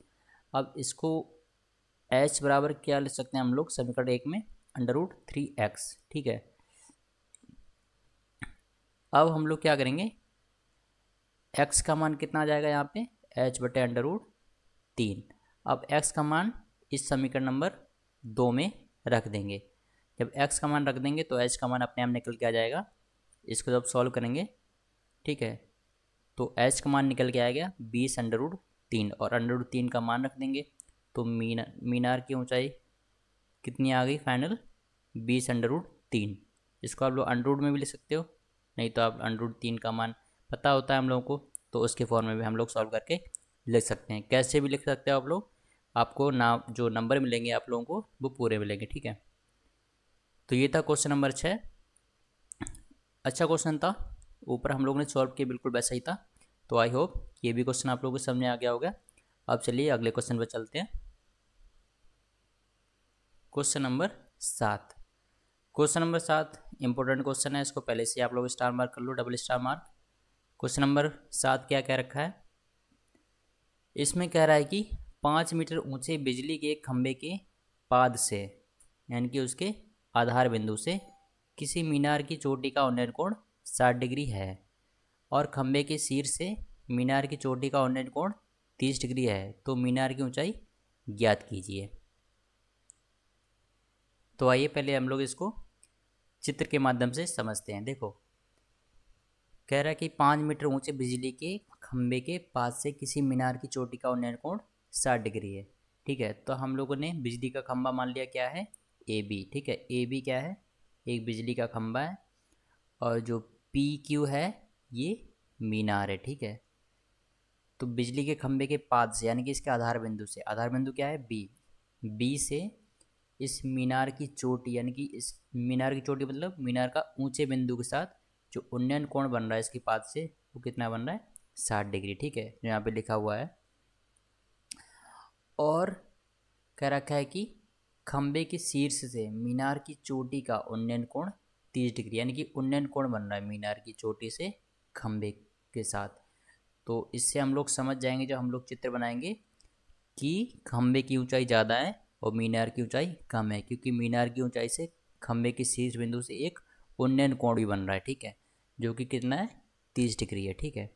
अब इसको h बराबर क्या लिख सकते हैं हम लोग समीकरण 1 में, √3x। ठीक है, अब हम लोग क्या करेंगे, x का मान कितना आ जाएगा यहाँ पे, h बटे √3। अब x का मान इस समीकरण नंबर 2 में रख देंगे। जब x का मान रख देंगे तो h का मान अपने आप निकल के आ जाएगा। इसको जब सॉल्व करेंगे, ठीक है, तो h का मान निकल के आएगा 20√3, और √3 का मान रख देंगे तो मीनार की ऊंचाई कितनी आ गई फाइनल, 20√3। इसको आप लोग अंडरूट में भी लिख सकते हो, नहीं तो आप √3 का मान पता होता है हम लोगों को, तो उसके फॉर्म में भी हम लोग सॉल्व करके लिख सकते हैं। कैसे भी लिख सकते हो आप लोग, आपको ना जो नंबर मिलेंगे आप लोगों को वो पूरे मिलेंगे। ठीक है, तो ये था क्वेश्चन नंबर 6। अच्छा क्वेश्चन था, ऊपर हम लोगों ने सॉल्व किया बिल्कुल वैसा ही था। तो आई होप ये भी क्वेश्चन आप लोगों को समझ में आ गया होगा। अब चलिए अगले क्वेश्चन पर चलते हैं। Question number 7, question number 7 important question है, इसको पहले से आप लोग स्टार मार्क कर लो, double star mark. Question number 7 क्या कह रखा है, इसमें कह रहा है कि 5 मीटर ऊंचे बिजली के खंभे के पाद से, यानी कि उसके आधार बिंदु से किसी मीनार की चोटी का उन्नयन कोण 60 डिग्री है, और खंभे के शीर्ष से मीनार की चोटी का उन्नयन कोण 30 डिग्री है, तो मीनार की ऊंचाई ज्ञात कीजिए। तो आइए पहले हम लोग इसको चित्र के माध्यम से समझते हैं। देखो, कह रहा है कि 5 मीटर ऊंचे बिजली के खंभे के पास से किसी मीनार की चोटी का उन्नयन कोण 60 डिग्री है। ठीक है, तो हम लोगों ने बिजली का खंभा मान लिया क्या है, ए बी। ठीक है, ए बी क्या है, एक बिजली का खंभा है, और जो पी क्यू है ये मीनार है। ठीक है, तो बिजली के खंभे के पाद से, यानी कि इसके आधार बिंदु से, आधार बिंदु क्या है, बी, बी से इस मीनार की चोटी, यानी कि इस मीनार की चोटी मतलब मीनार का ऊंचे बिंदु के साथ जो उन्नयन कोण बन रहा है इसके पाद से, वो कितना बन रहा है, 60 डिग्री। ठीक है, जो यहाँ पे लिखा हुआ है। और कह रखा है कि खंबे के शीर्ष से मीनार की चोटी का उन्नयन कोण 30 डिग्री, यानी कि उन्नयन कोण बन रहा है मीनार की चोटी से खंबे के साथ। तो इससे हम लोग समझ जाएंगे जब हम लोग चित्र बनाएंगे कि खंबे की ऊंचाई ज़्यादा है और मीनार की ऊंचाई कम है, क्योंकि मीनार की ऊंचाई से खंबे के शीर्ष बिंदु से एक उन्नयन कोण भी बन रहा है, ठीक है, जो कि कितना है, 30 डिग्री है, ठीक है।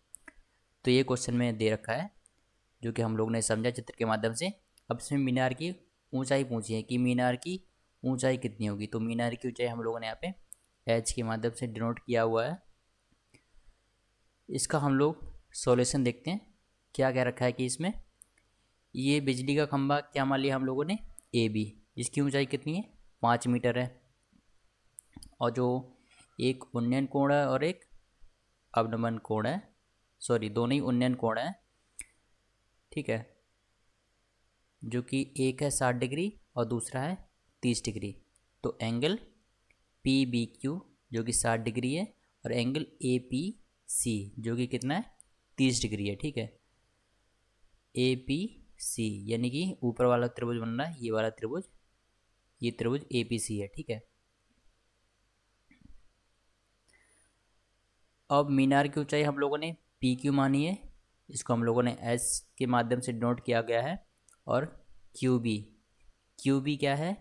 तो ये क्वेश्चन में दे रखा है जो कि हम लोग ने समझा चित्र के माध्यम से। अब इसमें मीनार की ऊंचाई पूछी है कि मीनार की ऊंचाई कितनी होगी। तो मीनार की ऊंचाई हम लोगों ने यहाँ पे एच के माध्यम से डिनोट किया हुआ है। इसका हम लोग सॉल्यूशन देखते हैं क्या क्या रखा है कि इसमें ये बिजली का खंभा क्या मान लिया हम लोगों ने, ए बी, जिसकी ऊंचाई कितनी है, 5 मीटर है, और जो एक उन्नयन कोण है और एक अवनमन कोण है, सॉरी दोनों ही उन्नयन कोण है, ठीक है, जो कि एक है 60 डिग्री और दूसरा है 30 डिग्री। तो एंगल पी बी क्यू जो कि 60 डिग्री है और एंगल ए पी सी जो कि कितना है, 30 डिग्री है, ठीक है। ए पी सी यानी कि ऊपर वाला त्रिभुज बन रहा है, ये वाला त्रिभुज, ये त्रिभुज ए पी सी है, ठीक है। अब मीनार की ऊंचाई हम लोगों ने पी क्यू मानी है, इसको हम लोगों ने एस के माध्यम से डिनोट किया गया है। और क्यू बी क्या है,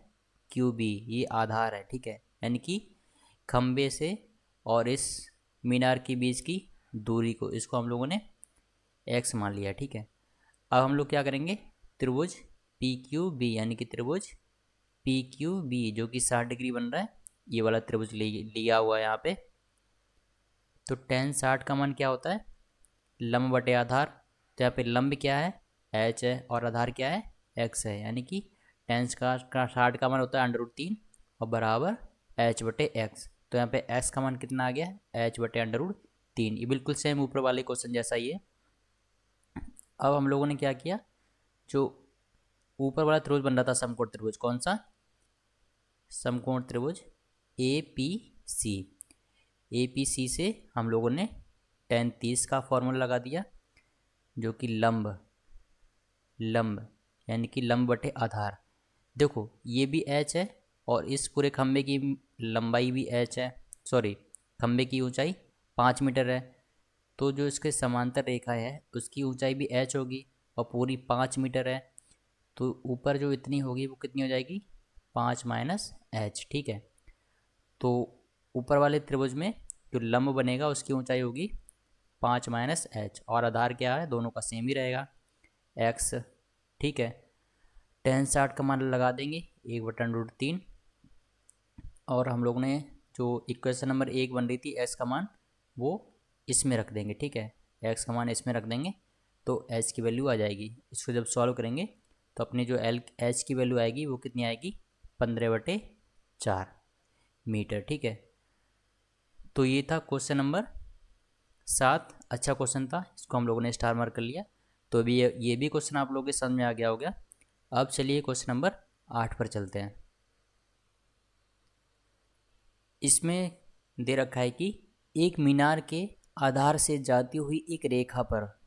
क्यू बी ये आधार है, ठीक है, यानी कि खंबे से और इस मीनार के बीच की दूरी को, इसको हम लोगों ने एक्स मान लिया, ठीक है। अब हम लोग क्या करेंगे, त्रिभुज पी क्यू बी यानी कि त्रिभुज पी क्यू बी जो कि 60 डिग्री बन रहा है, ये वाला त्रिभुज लिया हुआ है यहाँ पे। तो tan 60 का मान क्या होता है, लंब बटे आधार। तो यहाँ पे लंब क्या है, h है, और आधार क्या है, x है, यानी कि tan का 60 का मान होता है √3 और बराबर h बटे x। तो यहाँ पे x का मान कितना आ गया, h बटे √3। ये बिल्कुल सेम ऊपर वाले क्वेश्चन जैसा ही है। अब हम लोगों ने क्या किया, जो ऊपर वाला त्रिभुज बन रहा था समकोण त्रिभुज, कौन सा, समकोण त्रिभुज ए पी सी से हम लोगों ने tan 30 का फॉर्मूला लगा दिया, जो कि लंब यानी कि लंब बटे आधार। देखो ये भी h है और इस पूरे खंबे की लंबाई भी h है, सॉरी खंबे की ऊंचाई 5 मीटर है। तो जो इसके समांतर रेखा है उसकी ऊंचाई भी h होगी और पूरी 5 मीटर है। तो ऊपर जो इतनी होगी वो कितनी हो जाएगी, 5 माइनस h, ठीक है। तो ऊपर वाले त्रिभुज में जो लंब बनेगा उसकी ऊंचाई होगी 5 माइनस h, और आधार क्या है, दोनों का सेम ही रहेगा, x, ठीक है। tan 60 का मान लगा देंगे 1/√3, और हम लोग ने जो इक्वेशन नंबर 1 बन रही थी x का मान वो इसमें रख देंगे, ठीक है, x का मान इसमें रख देंगे तो h की वैल्यू आ जाएगी। इसको जब सॉल्व करेंगे तो अपनी जो h की वैल्यू आएगी वो कितनी आएगी, 15/4 मीटर, ठीक है। तो ये था क्वेश्चन नंबर 7। अच्छा क्वेश्चन था, इसको हम लोगों ने स्टार मार्क कर लिया। तो अभी ये भी क्वेश्चन आप लोगों के समझ में आ गया होगा। अब चलिए क्वेश्चन नंबर 8 पर चलते हैं। इसमें दे रखा है कि एक मीनार के आधार से जाती हुई एक रेखा पर,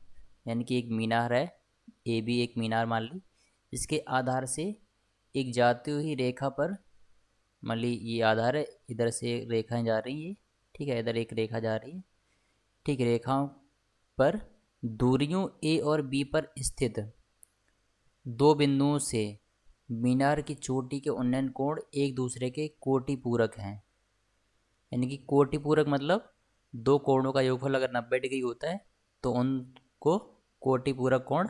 यानी कि एक मीनार है ए बी, एक मीनार मान ली, इसके आधार से एक जाती हुई रेखा पर, मान ली ये आधार है, इधर से रेखाएं जा रही हैं, ठीक है, इधर एक रेखा जा रही है, ठीक, रेखाओं पर दूरियों ए और बी पर स्थित दो बिंदुओं से मीनार की चोटी के उन्नयन कोण एक दूसरे के कोटि पूरक हैं। यानी कि कोटि पूरक मतलब दो कोणों का योगफल अगर 90 डिग्री होता है तो उनको कोटि पूरक कोण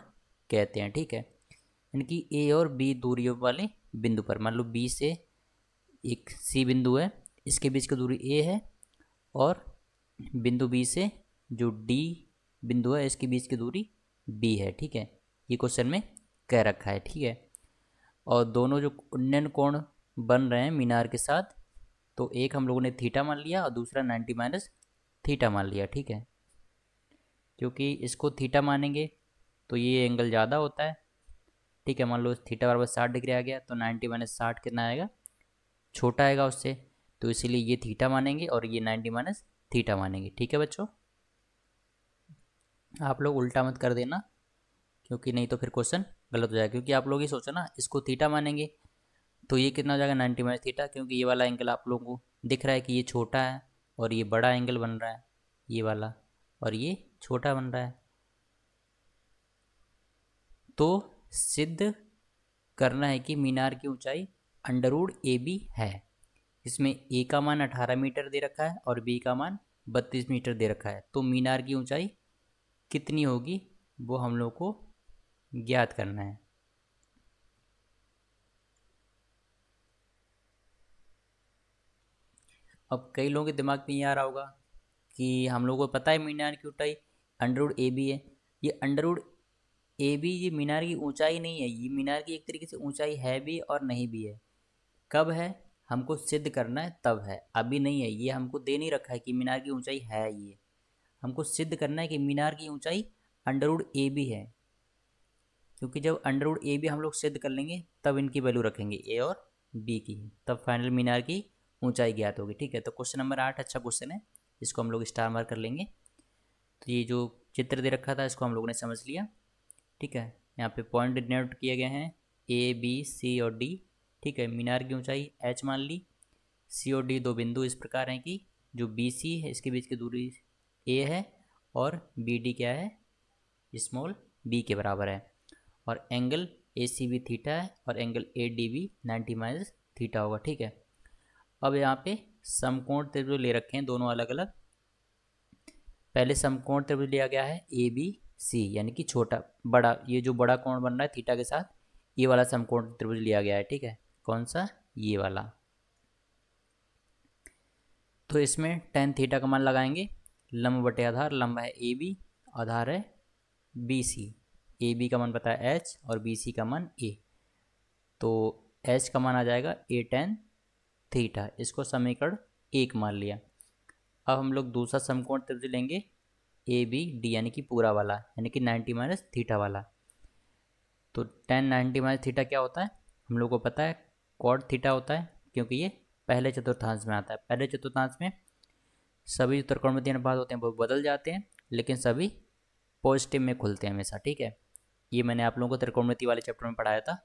कहते हैं, ठीक है। यानी कि ए और बी दूरियों वाले बिंदु पर, मान लो बी से एक सी बिंदु है, इसके बीच की दूरी ए है, और बिंदु बी से जो डी बिंदु है इसके बीच की दूरी बी है, ठीक है। ये क्वेश्चन में कह रखा है, ठीक है। और दोनों जो उन्नयन कोण बन रहे हैं मीनार के साथ, तो एक हम लोगों ने थीटा मान लिया और दूसरा 90 माइनस थीटा मान लिया, ठीक है। क्योंकि इसको थीटा मानेंगे तो ये एंगल ज़्यादा होता है, ठीक है। मान लो थीटा बराबर 60 डिग्री आ गया तो 90 माइनस 60 कितना आएगा, छोटा आएगा उससे, तो इसीलिए ये थीटा मानेंगे और ये 90 माइनस थीटा मानेंगे, ठीक है बच्चों। आप लोग उल्टा मत कर देना, क्योंकि नहीं तो फिर क्वेश्चन गलत हो जाएगा। क्योंकि आप लोग ये सोचो ना, इसको थीटा मानेंगे तो ये कितना हो जाएगा, 90 माइनस थीटा, क्योंकि ये वाला एंगल आप लोगों को दिख रहा है कि ये छोटा है और ये बड़ा एंगल बन रहा है, ये वाला, और ये छोटा बन रहा है। तो सिद्ध करना है कि मीनार की ऊंचाई √AB है। इसमें ए का मान 18 मीटर दे रखा है और बी का मान 32 मीटर दे रखा है। तो मीनार की ऊंचाई कितनी होगी वो हम लोग को ज्ञात करना है। अब कई लोगों के दिमाग में ये आ रहा होगा कि हम लोगों को पता है मीनार की ऊंचाई √AB है। ये √AB ये मीनार की ऊंचाई नहीं है, ये मीनार की एक तरीके से ऊंचाई है भी और नहीं भी है। कब है, हमको सिद्ध करना है तब है, अभी नहीं है। ये हमको दे नहीं रखा है कि मीनार की ऊंचाई है। ये हमको सिद्ध करना है कि मीनार की ऊंचाई √AB है, क्योंकि जब √AB हम लोग सिद्ध कर लेंगे तब इनकी वैल्यू रखेंगे ए और बी की, तब फाइनल मीनार की ऊंचाई ज्ञात होगी। ठीक है, तो क्वेश्चन नंबर 8 अच्छा क्वेश्चन है, इसको हम लोग स्टार मार्क कर लेंगे। तो ये जो चित्र दे रखा था इसको हम लोगों ने समझ लिया। ठीक है, यहाँ पे पॉइंट डिनोट किए गए हैं A, B, C और D। ठीक है, मीनार की ऊंचाई h मान ली। C और D दो बिंदु इस प्रकार हैं कि जो BC है इसके बीच की दूरी A है और BD क्या है, स्मॉल b के बराबर है। और एंगल ACB थीटा है और एंगल ADB 90 - थीटा होगा। ठीक है, अब यहाँ पे समकोण त्रिभुज ले रखे हैं दोनों अलग अलग। पहले समकोण त्रिभुज लिया गया है ABC, यानी कि छोटा बड़ा, ये जो बड़ा कोण बन रहा है थीटा के साथ, ये वाला समकोण त्रिभुज लिया गया है। ठीक है, कौन सा, ये वाला। तो इसमें tan थीटा का मान लगाएंगे। लंब बटे आधार, लंब है AB, आधार है BC। AB का मान पता है h और BC का मान a। तो h का मान आ जाएगा a tan थीटा। इसको समीकरण 1 मान लिया। अब हम लोग दूसरा समकोण त्रिभुज लेंगे ABD, यानी कि पूरा वाला, यानी कि 90 - थीटा वाला। तो tan 90 - थीटा क्या होता है, हम लोग को पता है cot थीटा होता है, क्योंकि ये पहले चतुर्थांश में आता है। पहले चतुर्थांश में सभी जो त्रिकोणमितीय अनुपात होते हैं वो बदल जाते हैं, लेकिन सभी पॉजिटिव में खुलते हैं हमेशा। ठीक है, ये मैंने आप लोगों को त्रिकोणमिति वाले चैप्टर में पढ़ाया था।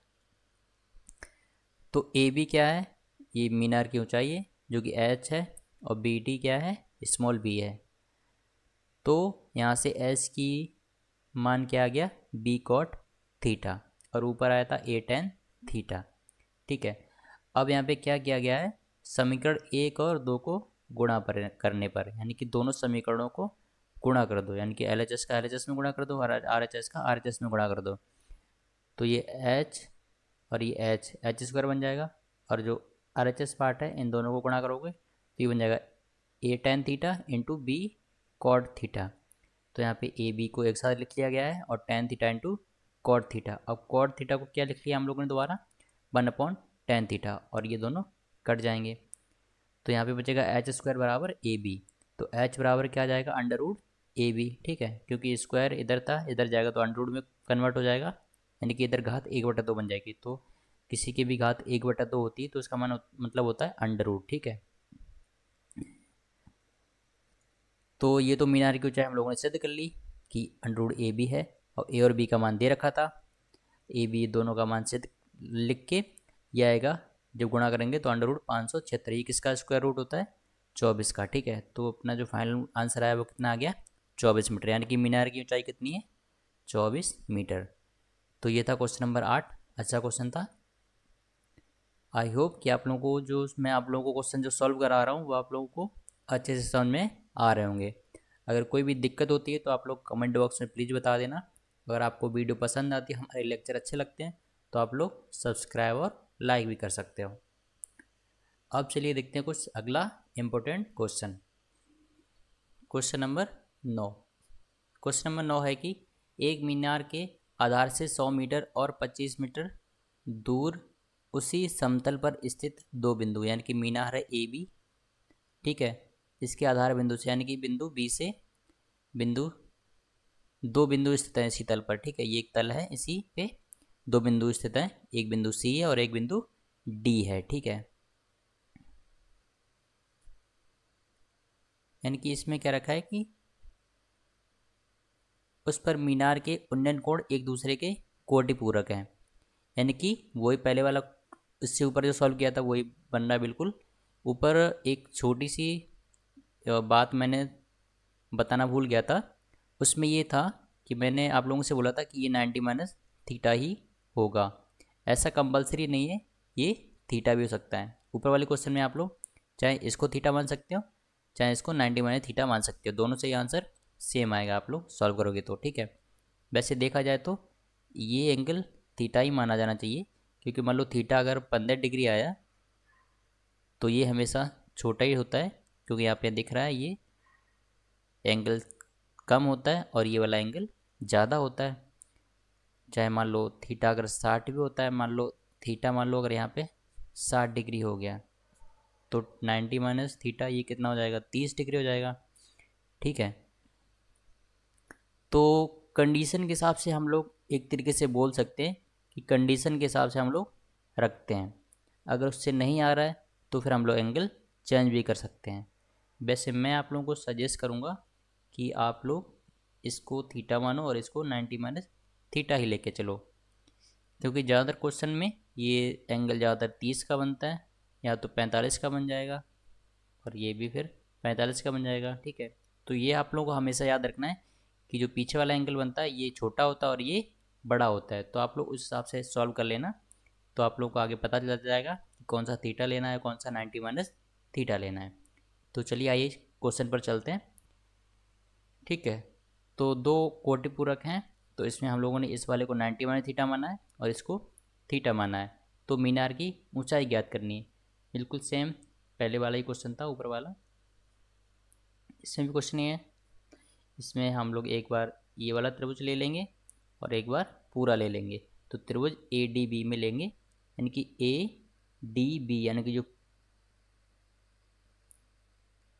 तो AB क्या है, ये मीनार की ऊंचाई है जो कि h है, और BD क्या है, स्मॉल b है। तो यहाँ से h की मान क्या आ गया, b cot थीटा, और ऊपर आया था a tan थीटा। ठीक है, अब यहाँ पे क्या किया गया है, समीकरण 1 और 2 को गुणा करने पर, यानी कि दोनों समीकरणों को गुणा कर दो, यानी कि LHS का LHS में गुणा कर दो और RHS का RHS में गुणा कर दो। तो ये h और ये h स्क्वायर बन जाएगा, और जो RHS पार्ट है इन दोनों को गुणा करोगे तो ये बन जाएगा a tan theta into b cot theta. तो यहाँ पे a b को एक साथ लिख लिया गया है और tan theta into cot theta. अब cot थीटा को क्या लिख लिया हम लोगों ने दोबारा, 1/tan थीटा, और ये दोनों कट जाएंगे। तो यहाँ पे बचेगा h स्क्वायर बराबर AB। तो h बराबर क्या आ जाएगा, √AB। ठीक है, क्योंकि स्क्वायर इधर था, इधर जाएगा तो √ में कन्वर्ट हो जाएगा, यानी कि इधर घात 1/2 बन जाएगी। तो किसी की भी घात 1/2 होती है तो उसका मान मतलब होता है √। ठीक है, तो ये तो मीनार की ऊंचाई हम लोगों ने सिद्ध कर ली कि √AB है, और A और B का मान दे रखा था। AB दोनों का मान सिद्ध लिख के यह आएगा, जब गुणा करेंगे तो √576। ये किसका स्क्वायर रूट होता है, 24 का। ठीक है, तो अपना जो फाइनल आंसर आया वो कितना आ गया, 24 मीटर, यानी कि मीनार की ऊंचाई कितनी है, 24 मीटर। तो ये था क्वेश्चन नंबर 8, अच्छा क्वेश्चन था। आई होप कि आप लोगों को जो मैं आप लोगों को क्वेश्चन जो सॉल्व करा रहा हूँ वो आप लोगों को अच्छे से समझ में आ रहे होंगे। अगर कोई भी दिक्कत होती है तो आप लोग कमेंट बॉक्स में प्लीज़ बता देना। अगर आपको वीडियो पसंद आती है, हमारे लेक्चर अच्छे लगते हैं, तो आप लोग सब्सक्राइब और लाइक भी कर सकते हो। अब चलिए देखते हैं कुछ अगला important question. Question number 9। Question number 9 है कि एक मीनार के आधार से 100 मीटर और 25 मीटर दूर उसी समतल पर स्थित दो बिंदु, यानी कि मीनार है AB। ठीक है, इसके आधार बिंदु से, यानी कि बिंदु B से दो बिंदु स्थित हैं इसी तल पर। ठीक है, ये एक तल है, इसी पे दो बिंदु स्थित हैं, एक बिंदु C है और एक बिंदु D है। ठीक है, यानी कि इसमें क्या रखा है कि उस पर मीनार के उन्नयन कोण एक दूसरे के कोटि पूरक हैं, यानी कि वही पहले वाला, इससे ऊपर जो सॉल्व किया था वही बन रहा है बिल्कुल। ऊपर एक छोटी सी बात मैंने बताना भूल गया था, उसमें ये था कि मैंने आप लोगों से बोला था कि ये 90 माइनस थीटा ही होगा। ऐसा कंपलसरी नहीं है, ये थीटा भी हो सकता है। ऊपर वाले क्वेश्चन में आप लोग चाहे इसको थीटा मान सकते हो, चाहे इसको 90 माइनस थीटा मान सकते हो, दोनों से ही आंसर सेम आएगा आप लोग सॉल्व करोगे तो, ठीक है। वैसे देखा जाए तो ये एंगल थीटा ही माना जाना चाहिए, क्योंकि मान लो थीटा अगर 15 डिग्री आया तो ये हमेशा छोटा ही होता है, क्योंकि यहाँ पे दिख रहा है ये एंगल कम होता है और ये वाला एंगल ज़्यादा होता है। चाहे मान लो थीटा अगर 60 भी होता है, मान लो थीटा मान लो अगर यहाँ पे 60 डिग्री हो गया तो 90 माइनस थीटा ये कितना हो जाएगा, 30 डिग्री हो जाएगा, ठीक है। तो कंडीशन के हिसाब से हम लोग एक तरीके से बोल सकते हैं कि कंडीशन के हिसाब से हम लोग रखते हैं। अगर उससे नहीं आ रहा है तो फिर हम लोग एंगल चेंज भी कर सकते हैं। वैसे मैं आप लोगों को सजेस्ट करूँगा कि आप लोग इसको थीटा मानो और इसको 90 माइनस थीटा ही लेके चलो, क्योंकि ज़्यादातर क्वेश्चन में ये एंगल ज़्यादातर 30 का बनता है, या तो 45 का बन जाएगा और ये भी फिर 45 का बन जाएगा, ठीक है। तो ये आप लोगों को हमेशा याद रखना है कि जो पीछे वाला एंगल बनता है ये छोटा होता है और ये बड़ा होता है। तो आप लोग उस हिसाब से सॉल्व कर लेना, तो आप लोग को आगे पता चल जाएगा कि कौन सा थीटा लेना है, कौन सा 90 माइनस थीटा लेना है। तो चलिए आइए क्वेश्चन पर चलते हैं, ठीक है। तो दो कोटि पूरक हैं, तो इसमें हम लोगों ने इस वाले को 90 माइनस थीटा माना है और इसको थीटा माना है। तो मीनार की ऊंचाई ज्ञात करनी है, बिल्कुल सेम पहले वाला ही क्वेश्चन था ऊपर वाला, इसमें भी क्वेश्चन ही है। इसमें हम लोग एक बार ये वाला त्रिभुज ले लेंगे और एक बार पूरा ले लेंगे। तो त्रिभुज ए डी बी में लेंगे, यानी कि ए डी बी, यानी कि जो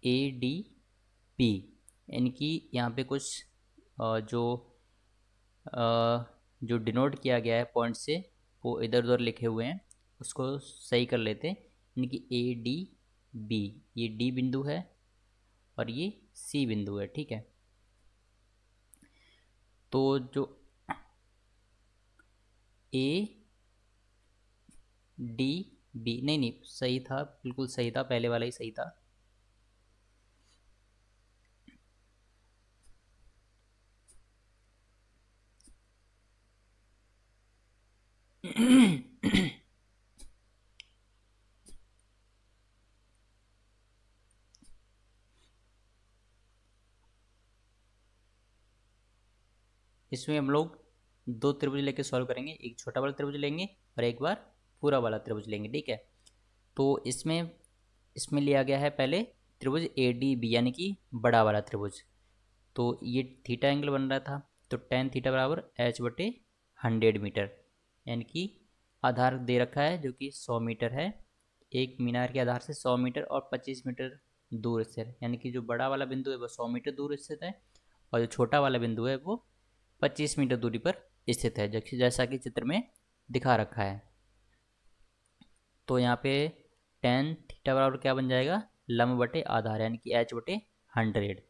ए डी पी, यानी कि यहाँ पे कुछ जो जो डिनोट किया गया है पॉइंट से वो इधर उधर लिखे हुए हैं, उसको सही कर लेते हैं। यानी कि ए डी बी, ये डी बिंदु है और ये सी बिंदु है, ठीक है। तो जो ए डी बी, नहीं नहीं सही था, बिल्कुल सही था, पहले वाला ही सही था। इसमें हम लोग दो त्रिभुज लेके सॉल्व करेंगे, एक छोटा वाला त्रिभुज लेंगे और एक बार पूरा वाला त्रिभुज लेंगे, ठीक है। तो इसमें इसमें लिया गया है पहले त्रिभुज ए डी बी, यानी कि बड़ा वाला त्रिभुज। तो ये थीटा एंगल बन रहा था, तो टेन थीटा बराबर एच बटे 100 मीटर, यानी कि आधार दे रखा है जो कि 100 मीटर है। एक मीनार के आधार से 100 मीटर और 25 मीटर दूर स्थित है, यानी कि जो बड़ा वाला बिंदु है वो 100 मीटर दूर स्थित है और जो छोटा वाला बिंदु है वो 25 मीटर दूरी पर स्थित है, जैसा कि चित्र में दिखा रखा है। तो यहाँ पे टेन थीटा बराबर क्या बन जाएगा, लंब बटे आधार, यानी कि एच बटे 100।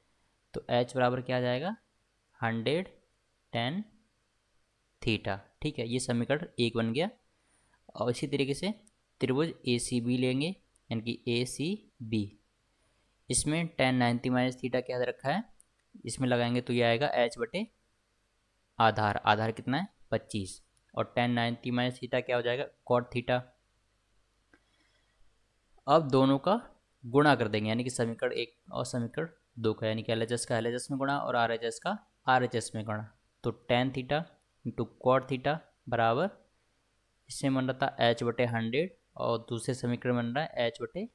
तो एच बराबर क्या आ जाएगा, 100 टेन थीटा, ठीक है। ये समीकरण एक बन गया। और इसी तरीके से त्रिभुज ए सी बी लेंगे, यानी कि ए सी बी, इसमें टेन 90 माइनस थीटा क्या दे रखा है, इसमें लगाएंगे तो ये आएगा एच बटे आधार, आधार कितना है 25, और टेन 90 माइनस थीटा क्या हो जाएगा कॉट थीटा। अब दोनों का गुणा कर देंगे, यानी कि समीकरण एक और समीकरण दो का, यानी कि एल एच एस का एल एच एस में गुणा और आर एच एस का आर एच एस में गुणा। तो tan theta into cot theta बराबर, इसमें बन रहा था एच बटे 100 और दूसरे समीकरण बन रहा है एच बटे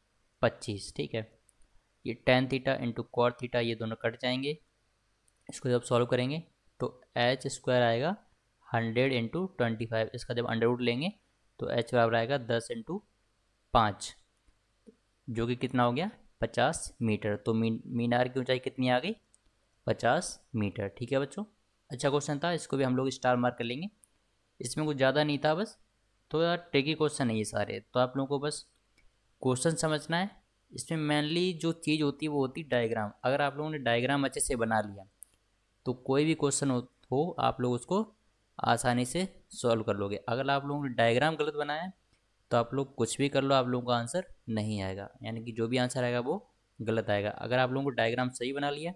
25, ठीक है। ये tan theta into cot theta ये दोनों कट जाएंगे, इसको जब सॉल्व करेंगे तो एच स्क्वायर आएगा 100 इंटू 25, इसका जब अंडर रूट लेंगे तो एच बराबर आएगा 10 इंटू 5, जो कि कितना हो गया 50 मीटर। तो मीनार की ऊंचाई कितनी आ गई 50 मीटर, ठीक है बच्चों। अच्छा क्वेश्चन था, इसको भी हम लोग स्टार मार्क कर लेंगे। इसमें कुछ ज़्यादा नहीं था, बस तो यार ट्रिकी क्वेश्चन है ये सारे, तो आप लोगों को बस क्वेश्चन समझना है। इसमें मेनली जो चीज़ होती है वो होती है डायग्राम। अगर आप लोगों ने डायग्राम अच्छे से बना लिया तो कोई भी क्वेश्चन हो आप लोग उसको आसानी से सॉल्व कर लोगे। अगर आप लोगों ने डायग्राम गलत बनाया तो आप लोग कुछ भी कर लो, आप लोगों का आंसर नहीं आएगा, यानी कि जो भी आंसर आएगा वो गलत आएगा। अगर आप लोगों को डायग्राम सही बना लिया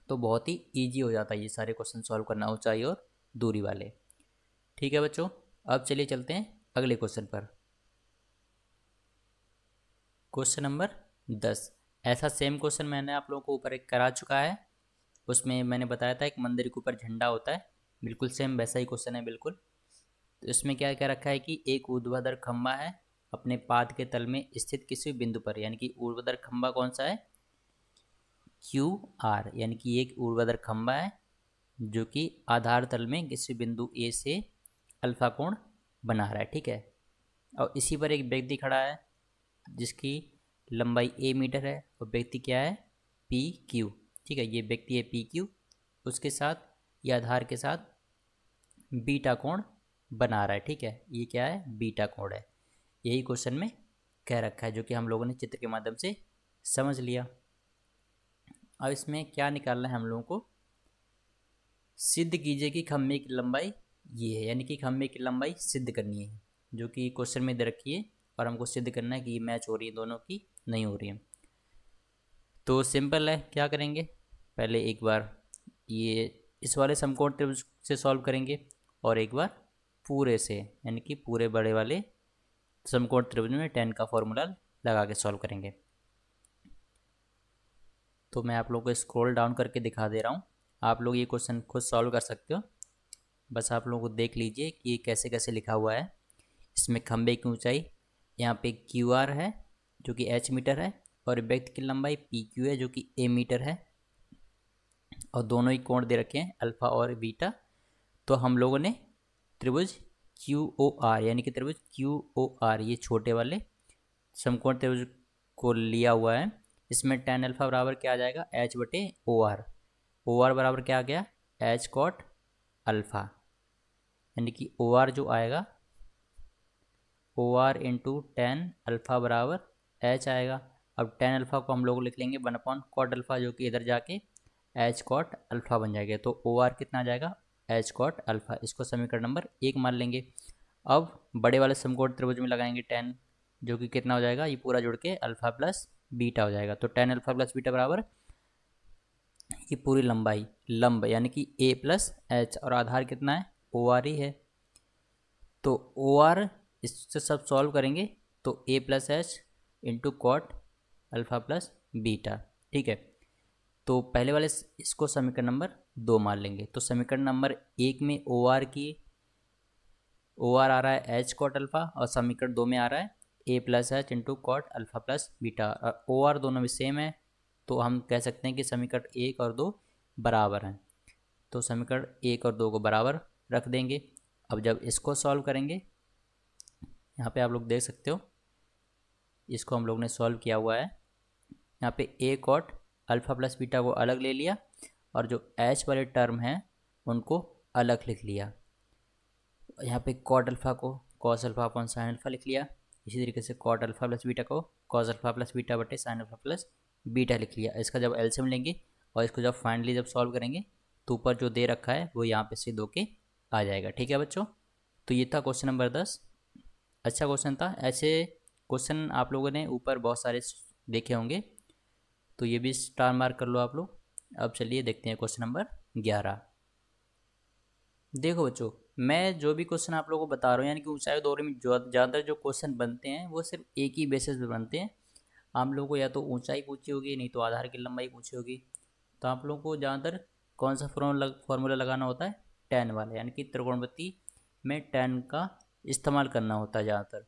तो बहुत ही ईजी हो जाता है ये सारे क्वेश्चन सॉल्व करना, ऊंचाई और दूरी वाले। ठीक है बच्चों, अब चलिए चलते हैं अगले क्वेश्चन पर। Question number 10। ऐसा सेम क्वेश्चन मैंने आप लोगों को ऊपर एक करा चुका है। उसमें मैंने बताया था एक मंदिर के ऊपर झंडा होता है, बिल्कुल सेम वैसा ही क्वेश्चन है बिल्कुल। तो इसमें क्या क्या रखा है कि एक ऊर्ध्वाधर खंभा है अपने पाद के तल में स्थित किसी बिंदु पर, यानी कि ऊर्ध्वाधर खंभा कौन सा है, क्यू आर, यानी कि एक ऊर्ध्वाधर खंभा है जो कि आधार तल में किसी बिंदु ए से अल्फा कोण बना रहा है। ठीक है, और इसी पर एक व्यक्ति खड़ा है जिसकी लंबाई ए मीटर है और व्यक्ति क्या है, पी क्यू। ठीक है, ये व्यक्ति है पी क्यू, उसके साथ ये आधार के साथ बीटा कोण बना रहा है। ठीक है, ये क्या है, बीटा कोण है। यही क्वेश्चन में कह रखा है जो कि हम लोगों ने चित्र के माध्यम से समझ लिया। अब इसमें क्या निकालना है हम लोगों को, सिद्ध कीजिए कि खंभे की लंबाई ये है, यानी कि खंभे की लंबाई सिद्ध करनी है जो कि क्वेश्चन में दे रखी है, और हमको सिद्ध करना है कि ये मैच हो रही है दोनों की, नहीं हो रही है। तो सिंपल है, क्या करेंगे, पहले एक बार ये इस वाले समकोण त्रिभुज से सॉल्व करेंगे और एक बार पूरे से, यानी कि पूरे बड़े वाले समकोण त्रिभुज में tan का फॉर्मूला लगा के सॉल्व करेंगे। तो मैं आप लोगों को स्क्रॉल डाउन करके दिखा दे रहा हूँ, आप लोग ये क्वेश्चन खुद सॉल्व कर सकते हो। बस आप लोगों को देख लीजिए कि ये कैसे कैसे लिखा हुआ है। इसमें खंभे की ऊंचाई यहाँ पे क्यू आर है जो कि एच मीटर है, और व्यक्ति की लंबाई पी क्यू है जो कि ए मीटर है, और दोनों ही कोण दे रखे हैं अल्फा और बीटा। तो हम लोगों ने त्रिभुज क्यू ओ आर, यानी कि त्रिभुज क्यू ओ आर, ये छोटे वाले समकोण त्रिभुज को लिया हुआ है। इसमें tan अल्फा बराबर क्या आ जाएगा, एच बटे ओ आर। ओ आर बराबर क्या आ गया, एच कॉट अल्फा, यानी कि ओ आर जो आएगा, O R into tan alpha बराबर एच आएगा। अब टेन अल्फ़ा को हम लोग लिख लेंगे 1 कॉट अल्फ़ा, जो कि इधर जाके एच कॉट अल्फ़ा बन जाएगा। तो ओ आर कितना आ जाएगा, एच कॉट अल्फ़ा। इसको समीकरण नंबर 1 मान लेंगे। अब बड़े वाले समकोण त्रिभुज में लगाएंगे टेन, जो कि कितना हो जाएगा, ये पूरा जुड़ के अल्फ़ा प्लस बीटा हो जाएगा। तो टेन अल्फ़ा प्लस बीटा बराबर ये पूरी लंबाई लंब, यानी कि ए प्लस एच, और आधार कितना है, ओ आर ही है। तो ओ आर इससे सब सॉल्व करेंगे तो A plus H into cot alpha plus beta. ठीक है, तो पहले वाले इसको समीकरण नंबर 2 मान लेंगे। तो समीकरण नंबर 1 में ओ आर आ रहा है एच कॉट अल्फ़ा, और समीकरण 2 में आ रहा है A plus H into cot alpha plus beta. O R दोनों में सेम है, तो हम कह सकते हैं कि समीकरण 1 और 2 बराबर हैं। तो समीकरण 1 और 2 को बराबर रख देंगे। अब जब इसको सॉल्व करेंगे, यहाँ पे आप लोग देख सकते हो, इसको हम लोग ने सॉल्व किया हुआ है। यहाँ पे ए कॉट अल्फ़ा प्लस बीटा को अलग ले लिया, और जो एच वाले टर्म हैं उनको अलग लिख लिया। यहाँ पे कॉट अल्फ़ा को cos alpha upon sine alpha लिख लिया। इसी तरीके से कॉट अल्फ़ा प्लस बीटा को कॉस अल्फ़ा प्लस बीटा बटे साइन अल्फ़ा प्लस बीटा लिख लिया। इसका जब एलसीएम लेंगे और इसको जब फाइनली जब सॉल्व करेंगे तो ऊपर जो दे रखा है वो यहाँ पे सिद्ध होके आ जाएगा। ठीक है बच्चों, तो ये था क्वेश्चन नंबर 10। अच्छा क्वेश्चन था। ऐसे क्वेश्चन आप लोगों ने ऊपर बहुत सारे देखे होंगे, तो ये भी स्टार मार्क कर लो आप लोग। अब चलिए देखते हैं क्वेश्चन नंबर 11। देखो बच्चों, मैं जो भी क्वेश्चन आप लोगों को बता रहा हूँ, यानी कि ऊंचाई दूरी में ज़्यादातर जो क्वेश्चन बनते हैं वो सिर्फ एक ही बेसिस पे बनते हैं। आप लोगों को या तो ऊंचाई पूछी होगी, नहीं तो आधार की लंबाई पूछी होगी। तो आप लोगों को ज़्यादातर कौन सा फॉर्मूला लगाना होता है, tan वाला, यानी कि त्रिकोणमिति में tan का इस्तेमाल करना होता है ज़्यादातर।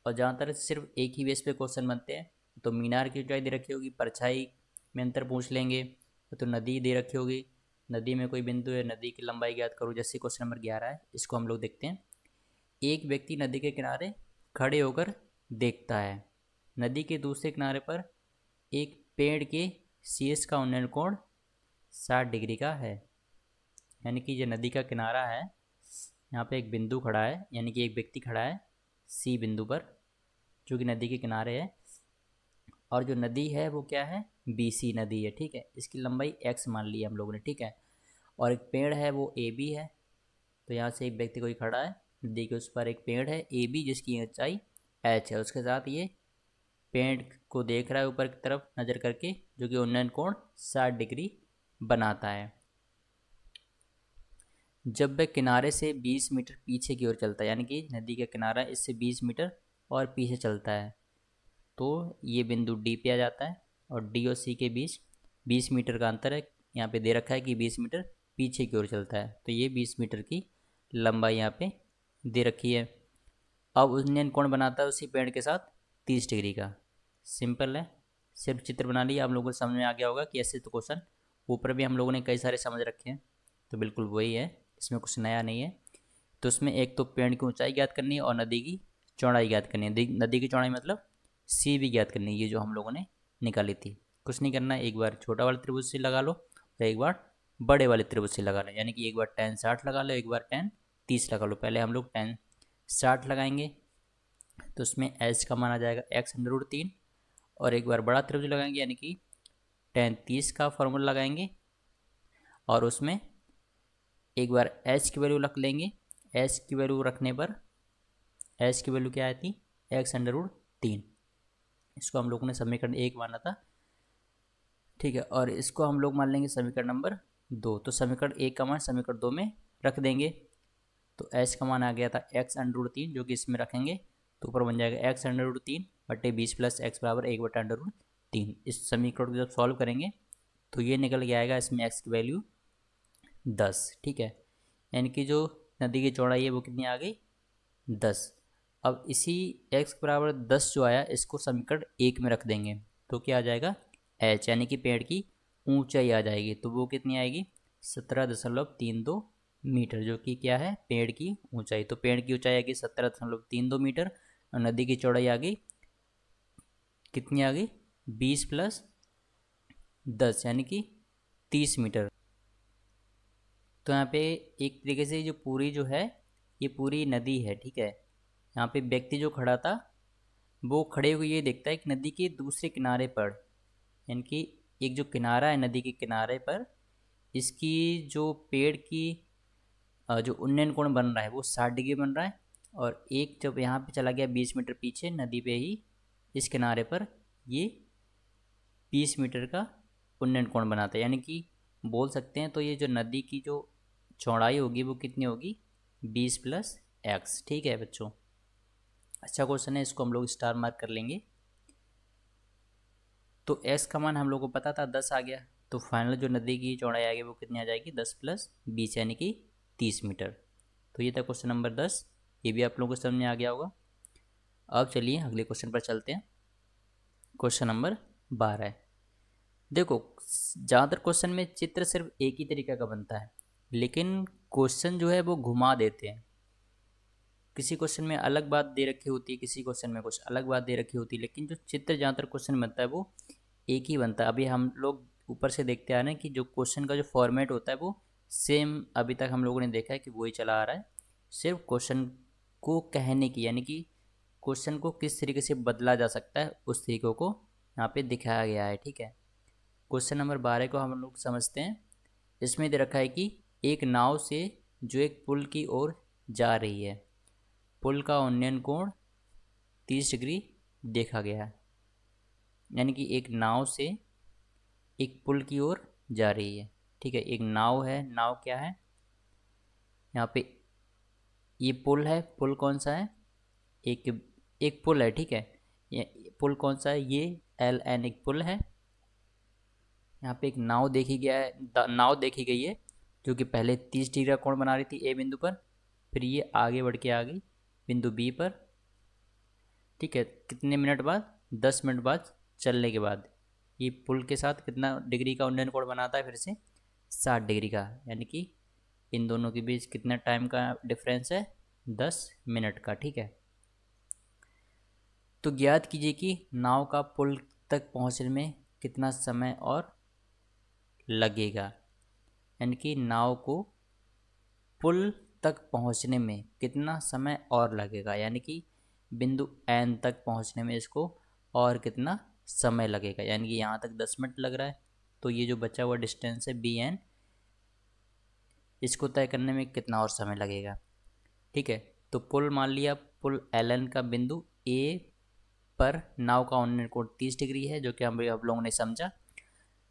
और ज़्यादातर सिर्फ एक ही बेस पे क्वेश्चन बनते हैं। तो मीनार की ऊंचाई दे रखी होगी, परछाई में अंतर पूछ लेंगे। तो नदी दे रखी होगी, नदी में कोई बिंदु है, नदी की लंबाई ज्ञात करो, जैसे क्वेश्चन नंबर 11 है। इसको हम लोग देखते हैं। एक व्यक्ति नदी के किनारे खड़े होकर देखता है। नदी के दूसरे किनारे पर एक पेड़ के शीर्ष का उन्नयन कोण 60 डिग्री का है। यानी कि ये नदी का किनारा है, यहाँ पे एक बिंदु खड़ा है, यानी कि एक व्यक्ति खड़ा है सी बिंदु पर, जो कि नदी के किनारे है। और जो नदी है वो क्या है, बीसी नदी है। ठीक है, इसकी लंबाई x मान ली है हम लोगों ने। ठीक है, और एक पेड़ है वो ए बी है। तो यहाँ से एक व्यक्ति कोई खड़ा है, नदी के उस पर एक पेड़ है ए बी, जिसकी ऊंचाई h है। उसके साथ ये पेड़ को देख रहा है ऊपर की तरफ नज़र करके, जो कि उन्नयन कोण 60 डिग्री बनाता है जब वह किनारे से 20 मीटर पीछे की ओर चलता है, यानी कि नदी का किनारा इससे 20 मीटर और पीछे चलता है, तो ये बिंदु डी पे आ जाता है और डी और सी के बीच 20 मीटर का अंतर है। यहाँ पे दे रखा है कि 20 मीटर पीछे की ओर चलता है, तो ये 20 मीटर की लंबाई यहाँ पे दे रखी है। अब उन्नयन कोण बनाता है उसी पेड़ के साथ 30 डिग्री का। सिंपल है, सिर्फ चित्र बना लिया, आप लोगों को समझ में आ गया होगा कि ऐसे तो क्वेश्चन ऊपर भी हम लोगों ने कई सारे समझ रखे हैं, तो बिल्कुल वही है, इसमें कुछ नया नहीं है। तो उसमें एक तो पेड़ की ऊंचाई ज्ञात करनी है और नदी की चौड़ाई ज्ञात करनी है। नदी की चौड़ाई मतलब सी भी ज्ञात करनी है, ये जो हम लोगों ने निकाली थी। कुछ नहीं करना है, एक बार छोटा वाला त्रिभुज से लगा लो और एक बार बड़े वाले त्रिभुज से लगा लो, यानी कि एक बार tan 60 लगा लो, एक बार tan 30 लगा लो। पहले हम लोग tan 60 लगाएंगे, तो उसमें एच का मान आ जाएगा x√3, और एक बार बड़ा त्रिभुज लगाएंगे यानी कि tan 30 का फॉर्मूला लगाएंगे, और उसमें एक बार एच की वैल्यू रख लेंगे। एच की वैल्यू रखने पर एच की वैल्यू क्या आई थी, x√3। इसको हम लोगों ने समीकरण 1 माना था, ठीक है, और इसको हम लोग मान लेंगे समीकरण नंबर 2। तो समीकरण 1 का मान समीकरण 2 में रख देंगे, तो एच का मान आ गया था x√3, जो कि इसमें रखेंगे तो ऊपर बन जाएगा x√3 बटे 20 + x बराबर 1/√3। इस समीकरण को जब सॉल्व करेंगे तो ये निकल के आएगा, इसमें x की वैल्यू 10, ठीक है, यानी कि जो नदी की चौड़ाई है वो कितनी आ गई, 10। अब इसी x बराबर 10 जो आया इसको समीकरण 1 में रख देंगे, तो क्या आ जाएगा, h, यानी कि पेड़ की ऊंचाई आ जाएगी, तो वो कितनी आएगी, 17.32 मीटर, जो कि क्या है, पेड़ की ऊंचाई। तो पेड़ की ऊंचाई आ गई 17.32 मीटर, और नदी की चौड़ाई आ गई कितनी आ गई, 20 + 10 यानी कि 30 मीटर। तो यहाँ पे एक तरीके से जो पूरी जो है ये पूरी नदी है, ठीक है। यहाँ पे व्यक्ति जो खड़ा था वो खड़े हुए ये देखता है कि नदी के दूसरे किनारे पर, यानी कि एक जो किनारा है नदी के किनारे पर, इसकी जो पेड़ की जो उन्नयन कोण बन रहा है वो 60 डिग्री बन रहा है, और एक जब यहाँ पे चला गया 20 मीटर पीछे नदी पे ही इस किनारे पर ये 20 मीटर का उन्नयन कोण बनाता है, यानी कि बोल सकते हैं तो ये जो नदी की जो चौड़ाई होगी वो कितनी होगी, 20 + x, ठीक है बच्चों। अच्छा क्वेश्चन है, इसको हम लोग स्टार मार्क कर लेंगे। तो x का मान हम लोग को पता था 10 आ गया, तो फाइनल जो नदी की चौड़ाई आएगी वो कितनी आ जाएगी, 10 + 20 यानी कि 30 मीटर। तो ये था क्वेश्चन नंबर 10, ये भी आप लोगों को समझ में आ गया होगा। अब चलिए अगले क्वेश्चन पर चलते हैं। क्वेश्चन नंबर 12 है। देखो ज़्यादातर क्वेश्चन में चित्र सिर्फ एक ही तरीके का बनता है, लेकिन क्वेश्चन जो है वो घुमा देते हैं। किसी क्वेश्चन में अलग बात दे रखी होती है, किसी क्वेश्चन में कुछ अलग बात दे रखी होती है, लेकिन जो चित्र ज़्यादातर क्वेश्चन बनता है वो एक ही बनता है। अभी हम लोग ऊपर से देखते आ रहे हैं कि जो क्वेश्चन का जो फॉर्मेट होता है वो सेम अभी तक हम लोगों ने देखा है कि वही चला आ रहा है। सिर्फ क्वेश्चन को कहने की, यानी कि क्वेश्चन को किस तरीके से बदला जा सकता है उस तरीक़ों को यहाँ पे दिखाया गया है, ठीक है। क्वेश्चन नंबर 12 को हम लोग समझते हैं। इसमें दे रखा है कि एक नाव से जो एक पुल की ओर जा रही है, पुल का उन्नयन कोण 30 डिग्री देखा गया है, यानी कि एक नाव से एक पुल की ओर जा रही है, ठीक है। एक नाव है, नाव क्या है, यहाँ पे ये पुल है, पुल कौन सा है, एक पुल है, ठीक है। ये पुल कौन सा है, ये LN एक पुल है। यहाँ पे एक नाव देखी गया है, नाव देखी गई है जो कि पहले 30 डिग्री का कोण बना रही थी ए बिंदु पर, फिर ये आगे बढ़ के आ गई बिंदु बी पर, ठीक है। कितने मिनट बाद, 10 मिनट बाद चलने के बाद ये पुल के साथ कितना डिग्री का उन्नयन कोण बनाता है, फिर से 60 डिग्री का, यानी कि इन दोनों के बीच कितना टाइम का डिफरेंस है, 10 मिनट का, ठीक है। तो ज्ञात कीजिए कि नाव का पुल तक पहुँचने में कितना समय और लगेगा, यानी कि नाव को पुल तक पहुंचने में कितना समय और लगेगा, यानी कि बिंदु N तक पहुंचने में इसको और कितना समय लगेगा, यानी कि यहाँ तक 10 मिनट लग रहा है, तो ये जो बचा हुआ डिस्टेंस है BN, इसको तय करने में कितना और समय लगेगा, ठीक है। तो पुल मान लिया, पुल LN का बिंदु A पर नाव का उन्नयन कोण 30 डिग्री है, जो कि हम लोगों ने समझा।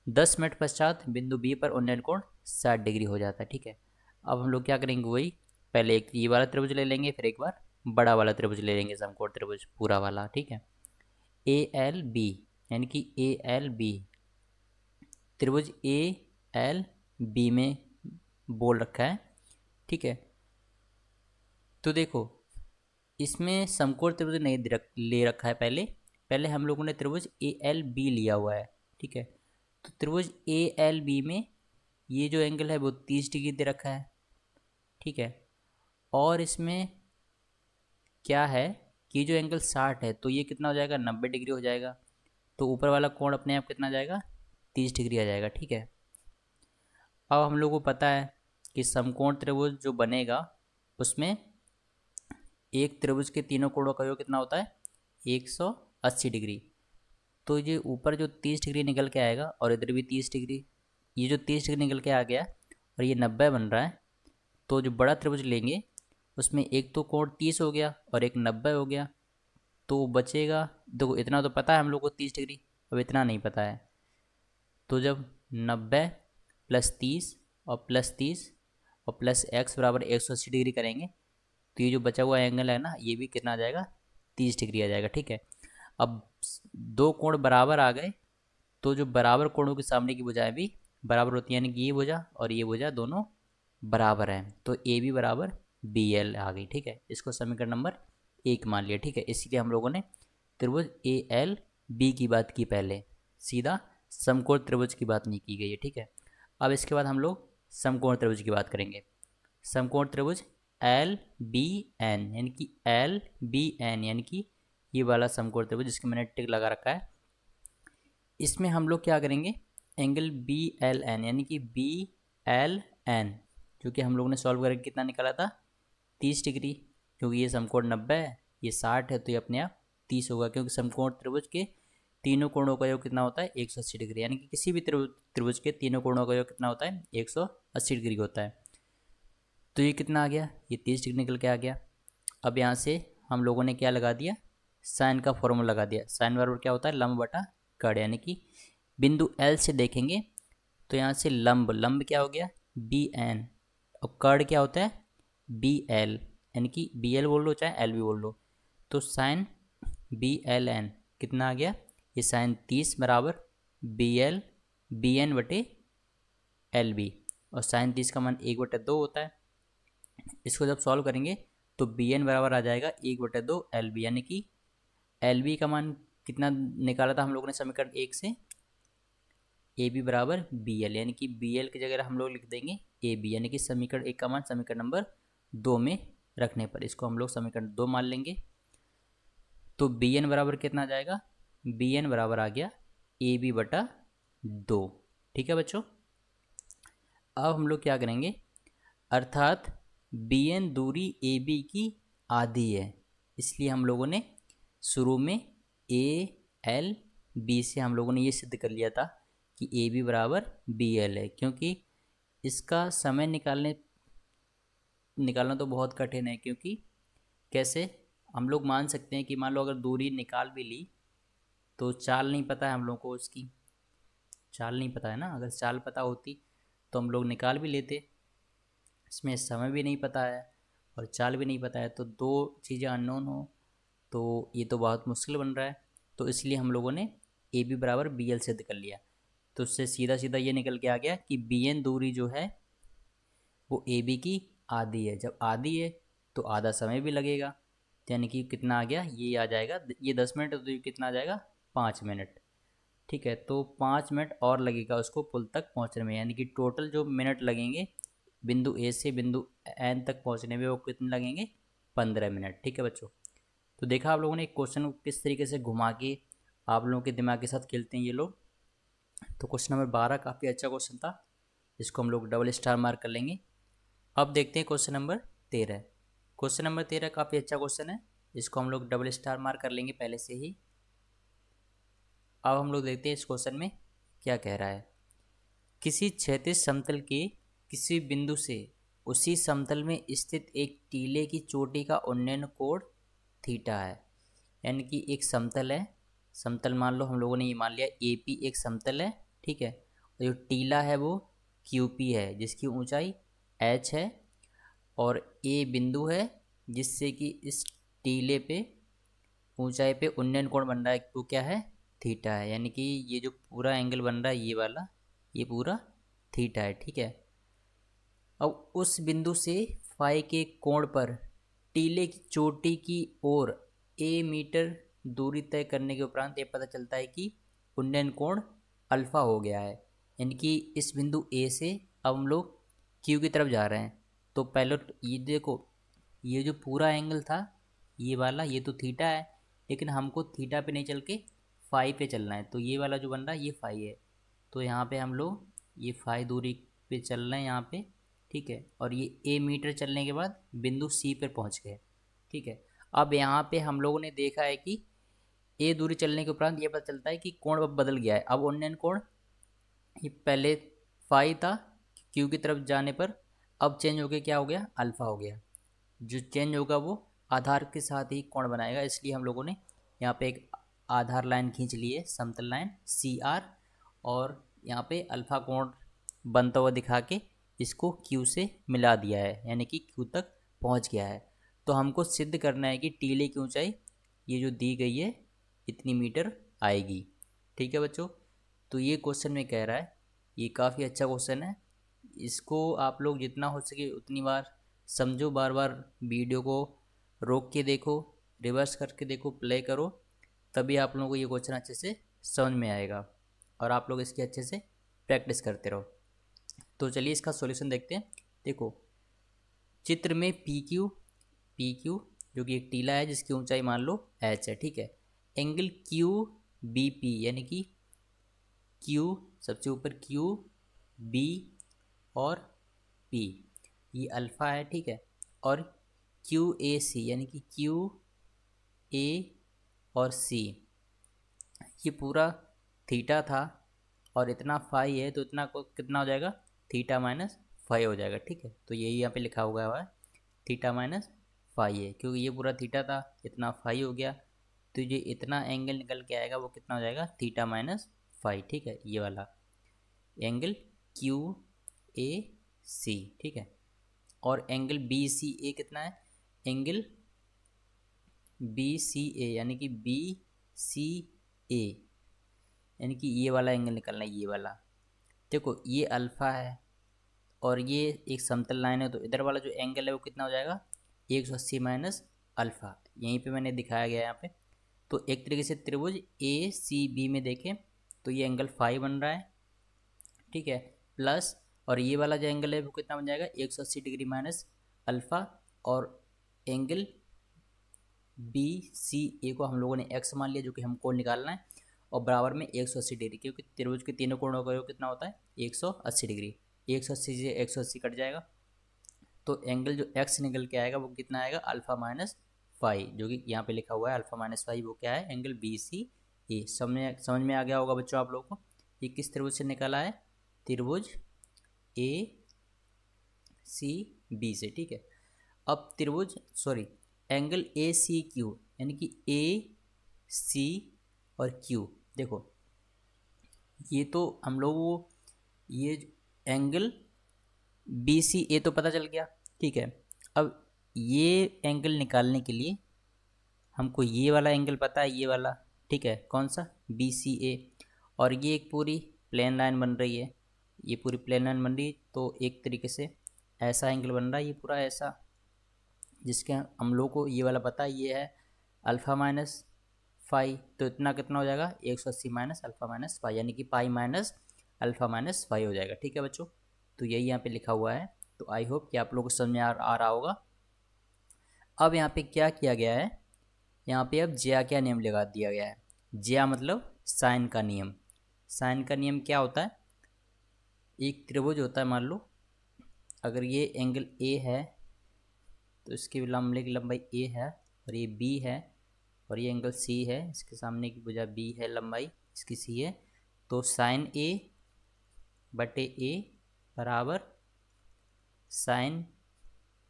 10 मिनट पश्चात बिंदु बी पर उन्नयन कोण 60 डिग्री हो जाता है। ठीक है, अब हम लोग क्या करेंगे, वही पहले एक ये वाला त्रिभुज ले लेंगे, फिर एक बार बड़ा वाला त्रिभुज ले लेंगे, समकोण त्रिभुज पूरा वाला। ठीक है, ए एल बी, यानी कि ए एल बी त्रिभुज ए एल बी में बोल रखा है। ठीक है, तो देखो इसमें समकोण त्रिभुज नहीं ले रखा है, पहले पहले हम लोगों ने त्रिभुज ए एल बी लिया हुआ है। ठीक है, तो त्रिभुज ए एल बी में ये जो एंगल है वो 30 डिग्री दे रखा है। ठीक है, और इसमें क्या है कि जो एंगल 60 है तो ये कितना हो जाएगा, 90 डिग्री हो जाएगा। तो ऊपर वाला कोण अपने आप कितना आ जाएगा, 30 डिग्री आ जाएगा। ठीक है, अब हम लोग को पता है कि समकोण त्रिभुज जो बनेगा उसमें एक त्रिभुज के तीनों कोणों का योग कितना होता है, 180 डिग्री। तो ये ऊपर जो 30 डिग्री निकल के आएगा और इधर भी 30 डिग्री, ये जो 30 डिग्री निकल के आ गया और ये 90 बन रहा है। तो जो बड़ा त्रिभुज लेंगे उसमें एक तो कोण 30 हो गया और एक 90 हो गया, तो बचेगा, देखो इतना तो पता है हम लोग को 30 डिग्री, अब इतना नहीं पता है। तो जब 90 प्लस 30 और प्लस 30 और प्लस x बराबर 180 डिग्री करेंगे तो ये जो बचा हुआ एंगल है ना, ये भी कितना आ जाएगा, 30 डिग्री आ जाएगा। ठीक है, अब दो कोण बराबर आ गए, तो जो बराबर कोणों के सामने की भुजाएं भी बराबर होती है, यानी कि ये भुजा और ये भुजा दोनों बराबर हैं, तो ए बी बराबर बी एल आ गई। ठीक है, इसको समीकरण नंबर 1 मान लिया। ठीक है, इसलिए हम लोगों ने त्रिभुज ए एल बी की बात की पहले, सीधा समकोण त्रिभुज की बात नहीं की गई है। ठीक है, अब इसके बाद हम लोग समकोण त्रिभुज की बात करेंगे। समकोण त्रिभुज एल बी एन, यानी कि एल बी एन, यानी कि ये वाला समकोण त्रिभुज जिसके मैंने टिक लगा रखा है, इसमें हम लोग क्या करेंगे, एंगल बी एल एन, यानी कि बी एल एन, जो कि हम लोगों ने सॉल्व करके कितना निकाला था, 30 डिग्री। क्योंकि ये समकोण 90 है, ये 60 है, तो ये अपने आप 30 होगा, क्योंकि समकोण त्रिभुज के तीनों कोणों का योग कितना होता है, 180 डिग्री, यानी कि किसी भी त्रिभुज के तीनों कोणों का योग कितना होता है, 180 डिग्री होता है। तो ये कितना आ गया, ये 30 डिग्री निकल के आ गया। अब यहाँ से हम लोगों ने क्या लगा दिया, साइन का फॉर्मूला लगा दिया। साइन बराबर क्या होता है, लंब बटा कड़, यानी कि बिंदु एल से देखेंगे तो यहाँ से लंब, लंब क्या हो गया, बी एन, और कड़ क्या होता है, बी एल, यानी कि बी एल बोल लो चाहे एल बी बोल लो। तो साइन बी एल एन कितना आ गया, ये साइन 30 बराबर बी एन बटे एल बी, और साइन 30 का मान 1/2 होता है। इसको जब सॉल्व करेंगे तो बी एन बराबर आ जाएगा 1/2 एल बी, यानी कि एल बी का मान कितना निकाला था हम लोगों ने समीकरण 1 से, ए बी बराबर बी एल, यानी कि बी एल की जगह हम लोग लिख देंगे ए बी, यानी कि समीकरण 1 का मान समीकरण नंबर 2 में रखने पर इसको हम लोग समीकरण 2 मान लेंगे। तो बी एन बराबर कितना आ जाएगा, बी एन बराबर आ गया ए बी बटा 2। ठीक है बच्चों, अब हम लोग क्या करेंगे, अर्थात बी एन दूरी ए बी की आधी है, इसलिए हम लोगों ने शुरू में ए एल बी से हम लोगों ने ये सिद्ध कर लिया था कि ए बी बराबर बी एल है, क्योंकि इसका समय निकालना तो बहुत कठिन है। क्योंकि कैसे, हम लोग मान सकते हैं कि मान लो अगर दूरी निकाल भी ली तो चाल नहीं पता है हम लोग को, उसकी चाल नहीं पता है ना, अगर चाल पता होती तो हम लोग निकाल भी लेते। इसमें समय भी नहीं पता है और चाल भी नहीं पता है, तो दो चीज़ें अननोन हो तो ये तो बहुत मुश्किल बन रहा है। तो इसलिए हम लोगों ने ए बी बराबर बी एल सिद्ध कर लिया। तो उससे सीधा सीधा ये निकल के आ गया कि बी एन दूरी जो है वो ए बी की आधी है। जब आधी है तो आधा समय भी लगेगा, यानी कि कितना आ गया, ये आ जाएगा, ये 10 मिनट है तो ये कितना आ जाएगा, 5 मिनट। ठीक है, तो 5 मिनट और लगेगा उसको पुल तक पहुंचने में, यानी कि टोटल जो मिनट लगेंगे बिंदु ए से बिंदु एन तक पहुंचने में वो कितने लगेंगे, 15 मिनट। ठीक है बच्चों, तो देखा आप लोगों ने एक क्वेश्चन को किस तरीके से घुमा के आप लोगों के दिमाग के साथ खेलते हैं ये लोग। तो क्वेश्चन नंबर 12 काफ़ी अच्छा क्वेश्चन था, इसको हम लोग डबल स्टार मार्क कर लेंगे। अब देखते हैं क्वेश्चन नंबर 13। क्वेश्चन नंबर 13 काफ़ी अच्छा क्वेश्चन है, इसको हम लोग डबल स्टार मार्क कर लेंगे पहले से ही। अब हम लोग देखते हैं इस क्वेश्चन में क्या कह रहा है। किसी क्षैतिज समतल के किसी बिंदु से उसी समतल में स्थित एक टीले की चोटी का उन्नयन कोण थीटा है। यानी कि एक समतल है, समतल मान लो हम लोगों ने ये मान लिया ए पी एक समतल है, ठीक है, जो टीला है वो QP है जिसकी ऊंचाई H है, और A बिंदु है जिससे कि इस टीले पे ऊंचाई पे उन्नयन कोण बन रहा है वो क्या है, थीटा है। यानी कि ये जो पूरा एंगल बन रहा है ये वाला, ये पूरा थीटा है, ठीक है। अब उस बिंदु से फाई के कोण पर टीले की चोटी की ओर A मीटर दूरी तय करने के उपरांत ये पता चलता है कि उन्नयन कोण अल्फा हो गया है। यानी कि इस बिंदु A से अब हम लोग Q की तरफ जा रहे हैं। तो पहले तो ये देखो, ये जो पूरा एंगल था ये वाला, ये तो थीटा है, लेकिन हमको थीटा पे नहीं चल के फाई पे चलना है। तो ये वाला जो बन रहा है ये फाई है। तो यहाँ पे हम लोग ये फाई दूरी पे चल रहे हैं यहाँ पे, ठीक है। और ये A मीटर चलने के बाद बिंदु C पर पहुँच गए, ठीक है। अब यहाँ पे हम लोगों ने देखा है कि A दूरी चलने के उपरांत ये पता चलता है कि कोण अब बदल गया है। अब उन्नयन कोण ये पहले फाई था, Q की तरफ जाने पर अब चेंज हो गया, क्या हो गया, अल्फ़ा हो गया। जो चेंज होगा वो आधार के साथ ही कोण बनाएगा, इसलिए हम लोगों ने यहाँ पे एक आधार लाइन खींच ली है, समतल लाइन CR, और यहाँ पे अल्फ़ा कोण बनता हुआ दिखा के इसको Q से मिला दिया है, यानी कि Q तक पहुँच गया है। तो हमको सिद्ध करना है कि टीले की ऊंचाई ये जो दी गई है इतनी मीटर आएगी, ठीक है बच्चों। तो ये क्वेश्चन में कह रहा है, ये काफ़ी अच्छा क्वेश्चन है। इसको आप लोग जितना हो सके उतनी बार समझो, बार बार वीडियो को रोक के देखो, रिवर्स करके देखो, प्ले करो, तभी आप लोगों को ये क्वेश्चन अच्छे से समझ में आएगा और आप लोग इसकी अच्छे से प्रैक्टिस करते रहो। तो चलिए इसका सॉल्यूशन देखते हैं। देखो चित्र में पी क्यू जो कि एक टीला है जिसकी ऊंचाई मान लो H है, ठीक है। एंगल QBP यानी कि Q सबसे ऊपर Q, B और P ये अल्फ़ा है, ठीक है। और QAC यानी कि QA और C ये पूरा थीटा था, और इतना फाई है, तो इतना को कितना हो जाएगा, थीटा माइनस फाई हो जाएगा, ठीक है। तो यही यहाँ पे लिखा हुआ है थीटा माइनस फाई है, क्योंकि ये पूरा थीटा था, इतना फाई हो गया, तो ये इतना एंगल निकल के आएगा वो कितना हो जाएगा, थीटा माइनस फाई, ठीक है। ये वाला एंगल QAC, ठीक है। और एंगल BCA कितना है, एंगल BCA यानी कि BCA यानी कि ये वाला एंगल निकलना है, ये वाला। देखो ये अल्फ़ा है और ये एक समतल लाइन है, तो इधर वाला जो एंगल है वो कितना हो जाएगा, 180 माइनस अल्फ़ा, यहीं पे मैंने दिखाया गया है यहाँ पे। तो एक तरीके से त्रिभुज ACB में देखें तो ये एंगल फाई बन रहा है, ठीक है, प्लस और ये वाला जो एंगल है वो कितना बन जाएगा, 180 डिग्री माइनस अल्फ़ा, और एंगल BCA को हम लोगों ने x मान लिया जो कि हमको निकालना है, और बराबर में 180 डिग्री, क्योंकि त्रिभुज के तीनों कोणों का योग कितना होता है, 180 डिग्री। 180 से 180 कट जाएगा, तो एंगल जो x निकल के आएगा वो कितना आएगा, अल्फ़ा माइनस फाई, जो कि यहाँ पे लिखा हुआ है अल्फ़ा माइनस फाई, वो क्या है, एंगल BCA। समझ में आ गया होगा बच्चों आप लोगों को ये किस त्रिभुज से निकला है, त्रिभुज ACB से, ठीक है। अब त्रिभुज एंगल ACQ यानी कि AC और Q, देखो ये तो हम लोग वो ये एंगल BCA तो पता चल गया, ठीक है। अब ये एंगल निकालने के लिए हमको ये वाला एंगल पता है, ये वाला, ठीक है, कौन सा, BCA, और ये एक पूरी प्लेन लाइन बन रही है, ये पूरी प्लेन लाइन बन रही है, तो एक तरीके से ऐसा एंगल बन रहा है, ये पूरा ऐसा, जिसके हम लोग को ये वाला पता है, ये है अल्फ़ा माइनस फाई, तो इतना कितना हो जाएगा, 180 माइनस अल्फ़ा माइनस फाई, यानी कि pi minus alpha minus phi हो जाएगा, ठीक है बच्चों। तो यही यहाँ पे लिखा हुआ है। तो आई होप कि आप लोगों को समझ में आ रहा होगा। अब यहाँ पे क्या किया गया है, यहाँ पे अब ज्या क्या नियम लगा दिया गया है। ज्या मतलब साइन का नियम। साइन का नियम क्या होता है, एक त्रिभुज होता है, मान लो अगर ये एंगल A है तो इसकी लंबे की लंबाई A है, और ये B है, और ये एंगल C है, इसके सामने की भुजा B है, लंबाई इसकी C है, तो साइन A बटे A बराबर साइन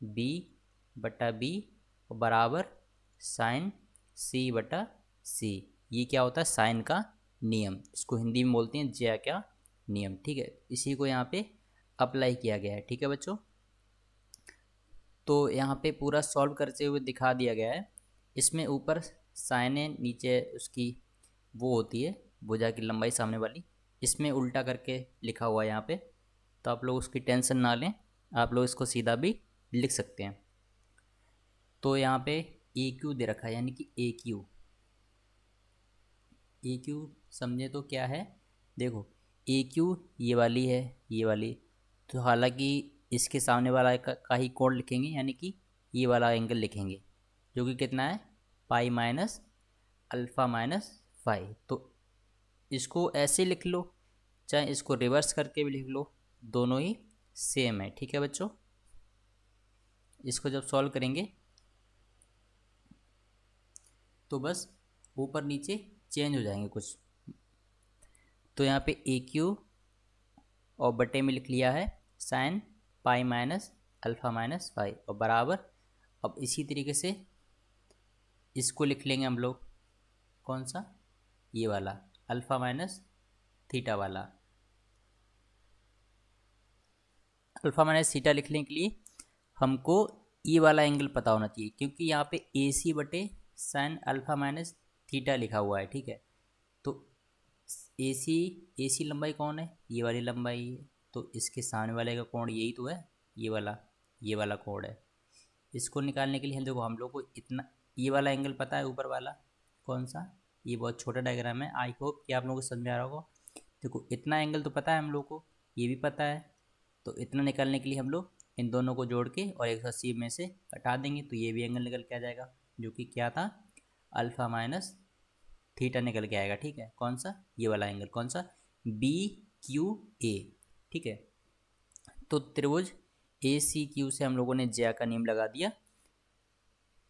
B बटा B बराबर साइन C बटा C। ये क्या होता है, साइन का नियम, इसको हिंदी में बोलते हैं ज्या क्या नियम, ठीक है। इसी को यहाँ पे अप्लाई किया गया है, ठीक है बच्चों। तो यहाँ पे पूरा सॉल्व करते हुए दिखा दिया गया है। इसमें ऊपर साइन है, नीचे उसकी वो होती है भुजा की लंबाई सामने वाली, इसमें उल्टा करके लिखा हुआ है यहाँ पे। तो आप लोग उसकी टेंशन ना लें, आप लोग इसको सीधा भी लिख सकते हैं। तो यहाँ पे ए क्यू दे रखा है, यानी कि ए क्यू। ए क्यू समझे तो क्या है, देखो ए क्यू ये वाली है, ये वाली। तो हालांकि इसके सामने वाला का ही कोण लिखेंगे, यानी कि ये वाला एंगल लिखेंगे, जो कि कितना है pi minus alpha minus phi. तो इसको ऐसे लिख लो, चाहे इसको रिवर्स करके भी लिख लो, दोनों ही सेम है, ठीक है बच्चों। इसको जब सॉल्व करेंगे तो बस ऊपर नीचे चेंज हो जाएंगे कुछ। तो यहाँ पे ए क्यू और बटे में लिख लिया है sine pi minus alpha minus phi, और बराबर। अब इसी तरीके से इसको लिख लेंगे हम लोग, कौन सा, ये वाला अल्फ़ा माइनस थीटा वाला। अल्फ़ा माइनस थीटा लिखने के लिए हमको ये वाला एंगल पता होना चाहिए, क्योंकि यहाँ पे ए सी बटे साइन अल्फ़ा माइनस थीटा लिखा हुआ है, ठीक है। तो ए सी लंबाई कौन है, ये वाली लंबाई है। तो इसके सामने वाले का कोण यही तो है, ये वाला कोण है। इसको निकालने के लिए हम देखो, हम लोग को इतना ये वाला एंगल पता है, ऊपर वाला कौन सा, ये बहुत छोटा डायग्राम है, आई होप कि आप लोगों को समझ में आ रहा होगा। देखो इतना एंगल तो पता है हम लोग को, ये भी पता है। तो इतना निकालने के लिए हम लोग इन दोनों को जोड़ के और 180 में से हटा देंगे, तो ये भी एंगल निकल के आ जाएगा, जो कि क्या था, अल्फ़ा माइनस थीटा निकल के आएगा, ठीक है। कौन सा, ये वाला एंगल, कौन सा, बी क्यू ए, ठीक है। तो त्रिभुज ए सी क्यू से हम लोगों ने ज्या का नियम लगा दिया,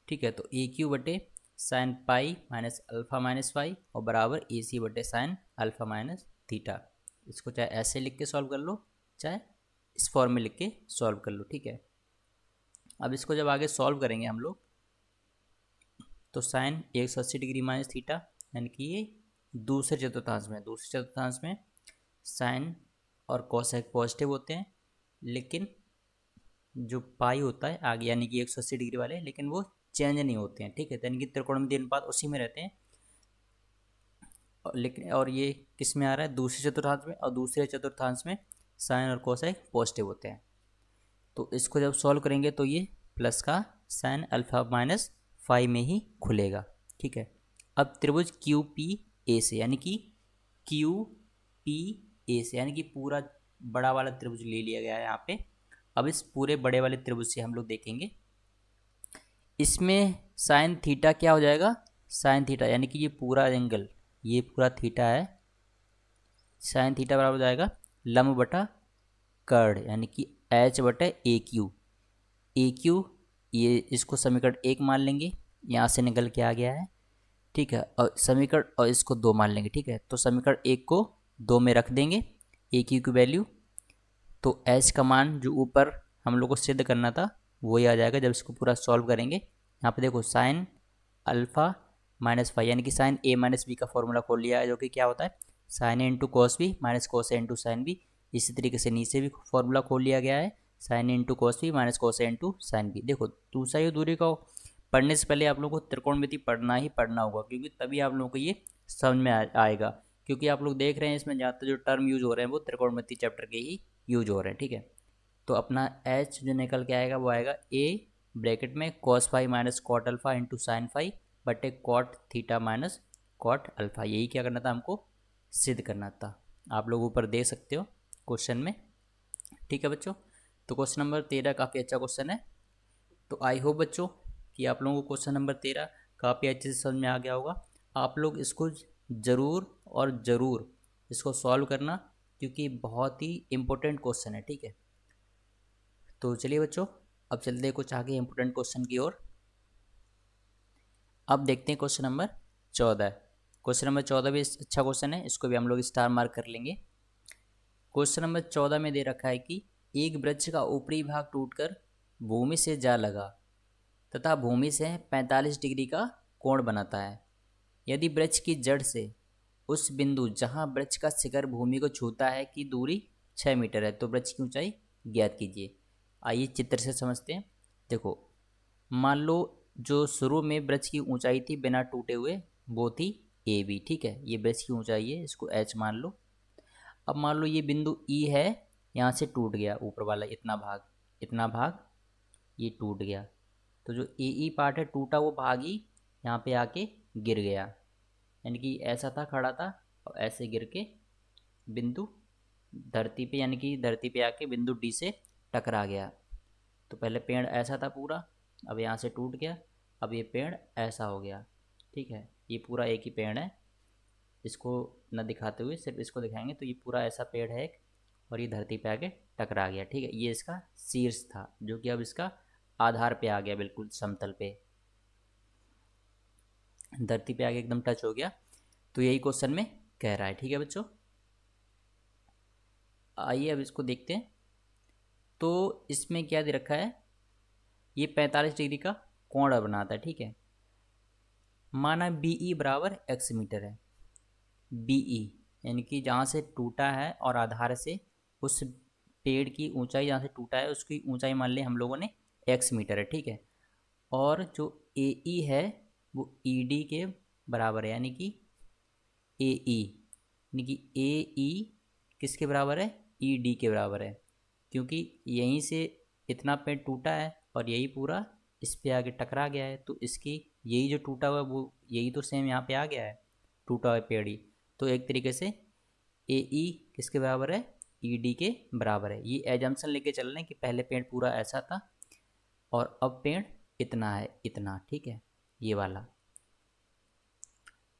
ठीक है। तो ए क्यू बटे sine pi minus alpha minus phi और बराबर ए सी बटे साइन अल्फ़ा माइनस थीटा। इसको चाहे ऐसे लिख के सॉल्व कर लो, चाहे इस फॉर्म में लिख के सॉल्व कर लो, ठीक है। अब इसको जब आगे सॉल्व करेंगे हम लोग, तो साइन 180 डिग्री माइनस थीटा, यानी कि ये दूसरे चतुर्थांश में साइन और कोसेक पॉजिटिव होते हैं, लेकिन जो पाई होता है आगे, यानी कि 180 डिग्री वाले, लेकिन वो चेंज नहीं होते हैं, ठीक है। यानी कि त्रिकोणमितीय अनुपात उसी में रहते हैं, लेकिन और ये किस में आ रहा है, दूसरे चतुर्थांश में, और दूसरे चतुर्थांश में साइन और कोसेक पॉजिटिव होते हैं। तो इसको जब सॉल्व करेंगे तो ये प्लस का साइन अल्फ़ा माइनस फाई में ही खुलेगा, ठीक है। अब त्रिभुज क्यू पी ए से, यानी कि क्यू पी ए से, यानी कि पूरा बड़ा वाला त्रिभुज ले लिया गया है यहाँ पे। अब इस पूरे बड़े वाले त्रिभुज से हम लोग देखेंगे, इसमें साइन थीटा क्या हो जाएगा, साइन थीटा यानी कि ये पूरा एंगल, ये पूरा थीटा है, साइन थीटा बराबर हो जाएगा लंब बटा कर्ण, यानी कि एच बटे ए क्यू। ए क्यू ये इसको समीकरण 1 मान लेंगे, यहाँ से निकल के आ गया है, ठीक है। और समीकरण और इसको 2 मान लेंगे, ठीक है। तो समीकरण 1 को 2 में रख देंगे, ए क्यू की वैल्यू। तो एच का मान जो ऊपर हम लोग को सिद्ध करना था वही आ जाएगा जब इसको पूरा सॉल्व करेंगे। यहाँ पे देखो साइन अल्फ़ा माइनस फाई, यानी कि साइन ए माइनस बी का फॉर्मूला खोल लिया है, जो कि क्या होता है, sine A into cos B minus cos A into sine B. इसी तरीके से नीचे भी फॉर्मूला खोल लिया गया है, sine A into cos B minus cos A into sine B. देखो दूसरा दूरी का पढ़ने से पहले आप लोगों को त्रिकोणमिति पढ़ना ही पढ़ना होगा, क्योंकि तभी आप लोगों को ये समझ में आएगा। क्योंकि आप लोग देख रहे हैं इसमें ज़्यादातर जो टर्म यूज हो रहे हैं वो त्रिकोणमिति चैप्टर के ही यूज हो रहे हैं, ठीक है। तो अपना एच जो निकल के आएगा वो आएगा ए ब्रैकेट में cos phi minus cot alpha into sine phi बटे cot theta minus cot alpha. यही क्या करना था, हमको सिद्ध करना था। आप लोग ऊपर दे सकते हो क्वेश्चन में, ठीक है बच्चों। तो क्वेश्चन नंबर 13 काफ़ी अच्छा क्वेश्चन है। तो आई होप बच्चों कि आप लोगों को क्वेश्चन नंबर 13 काफ़ी अच्छे से समझ में आ गया होगा। आप लोग इसको ज़रूर इसको सॉल्व करना, क्योंकि बहुत ही इम्पोर्टेंट क्वेश्चन है, ठीक है। तो चलिए बच्चों, अब चलते हैं कुछ आगे इम्पोर्टेंट क्वेश्चन की ओर। अब देखते हैं क्वेश्चन नंबर 14। क्वेश्चन नंबर 14 भी अच्छा क्वेश्चन है, इसको भी हम लोग स्टार मार्क कर लेंगे। क्वेश्चन नंबर 14 में दे रखा है कि एक वृक्ष का ऊपरी भाग टूटकर भूमि से जा लगा तथा भूमि से 45 डिग्री का कोण बनाता है। यदि वृक्ष की जड़ से उस बिंदु जहाँ वृक्ष का शिखर भूमि को छूता है की दूरी 6 मीटर है, तो वृक्ष की ऊंचाई ज्ञात कीजिए। आइए चित्र से समझते हैं। देखो, मान लो जो शुरू में वृक्ष की ऊंचाई थी बिना टूटे हुए वो थी ए बी, ठीक है, ये वृक्ष की ऊंचाई है, इसको एच मान लो। अब मान लो ये बिंदु ई है, यहाँ से टूट गया ऊपर वाला इतना भाग ये टूट गया, तो जो ए ई पार्ट है टूटा वो भाग ही यहाँ पे आके गिर गया, यानी कि ऐसा था खड़ा था और ऐसे गिर के बिंदु धरती पे, यानी कि धरती पे आके बिंदु डी से टकरा गया। तो पहले पेड़ ऐसा था पूरा, अब यहाँ से टूट गया, अब ये पेड़ ऐसा हो गया, ठीक है। ये पूरा एक ही पेड़ है, इसको न दिखाते हुए सिर्फ इसको दिखाएंगे, तो ये पूरा ऐसा पेड़ है एक, और ये धरती पे आके टकरा गया, ठीक है। ये इसका शीर्ष था जो कि अब इसका आधार पे आ गया, बिल्कुल समतल पे, धरती पे आके एकदम टच हो गया। तो यही क्वेश्चन में कह रहा है, ठीक है बच्चों। आइए अब इसको देखते हैं। तो इसमें क्या दे रखा है, ये 45 डिग्री का कोण बनाता है, ठीक है। माना बीई बराबर x मीटर है, बीई यानी कि जहाँ से टूटा है और आधार से उस पेड़ की ऊंचाई जहाँ से टूटा है उसकी ऊंचाई मान ले हम लोगों ने x मीटर है, ठीक है। और जो ए ई है वो ई डी के बराबर है, यानी कि ए ई, यानी कि ए ई किसके बराबर है, ई डी के बराबर है, क्योंकि यहीं से इतना पेड़ टूटा है और यही पूरा इस पे आगे टकरा गया है, तो इसकी यही जो टूटा हुआ है वो यही तो सेम यहाँ पे आ गया है, टूटा हुआ पेड़ ही। तो एक तरीके से ए ई किसके बराबर है, ई डी के बराबर है। ये एजम्पशन लेके चल रहे हैं कि पहले पेड़ पूरा ऐसा था और अब पेड़ इतना है, इतना, ठीक है, ये वाला।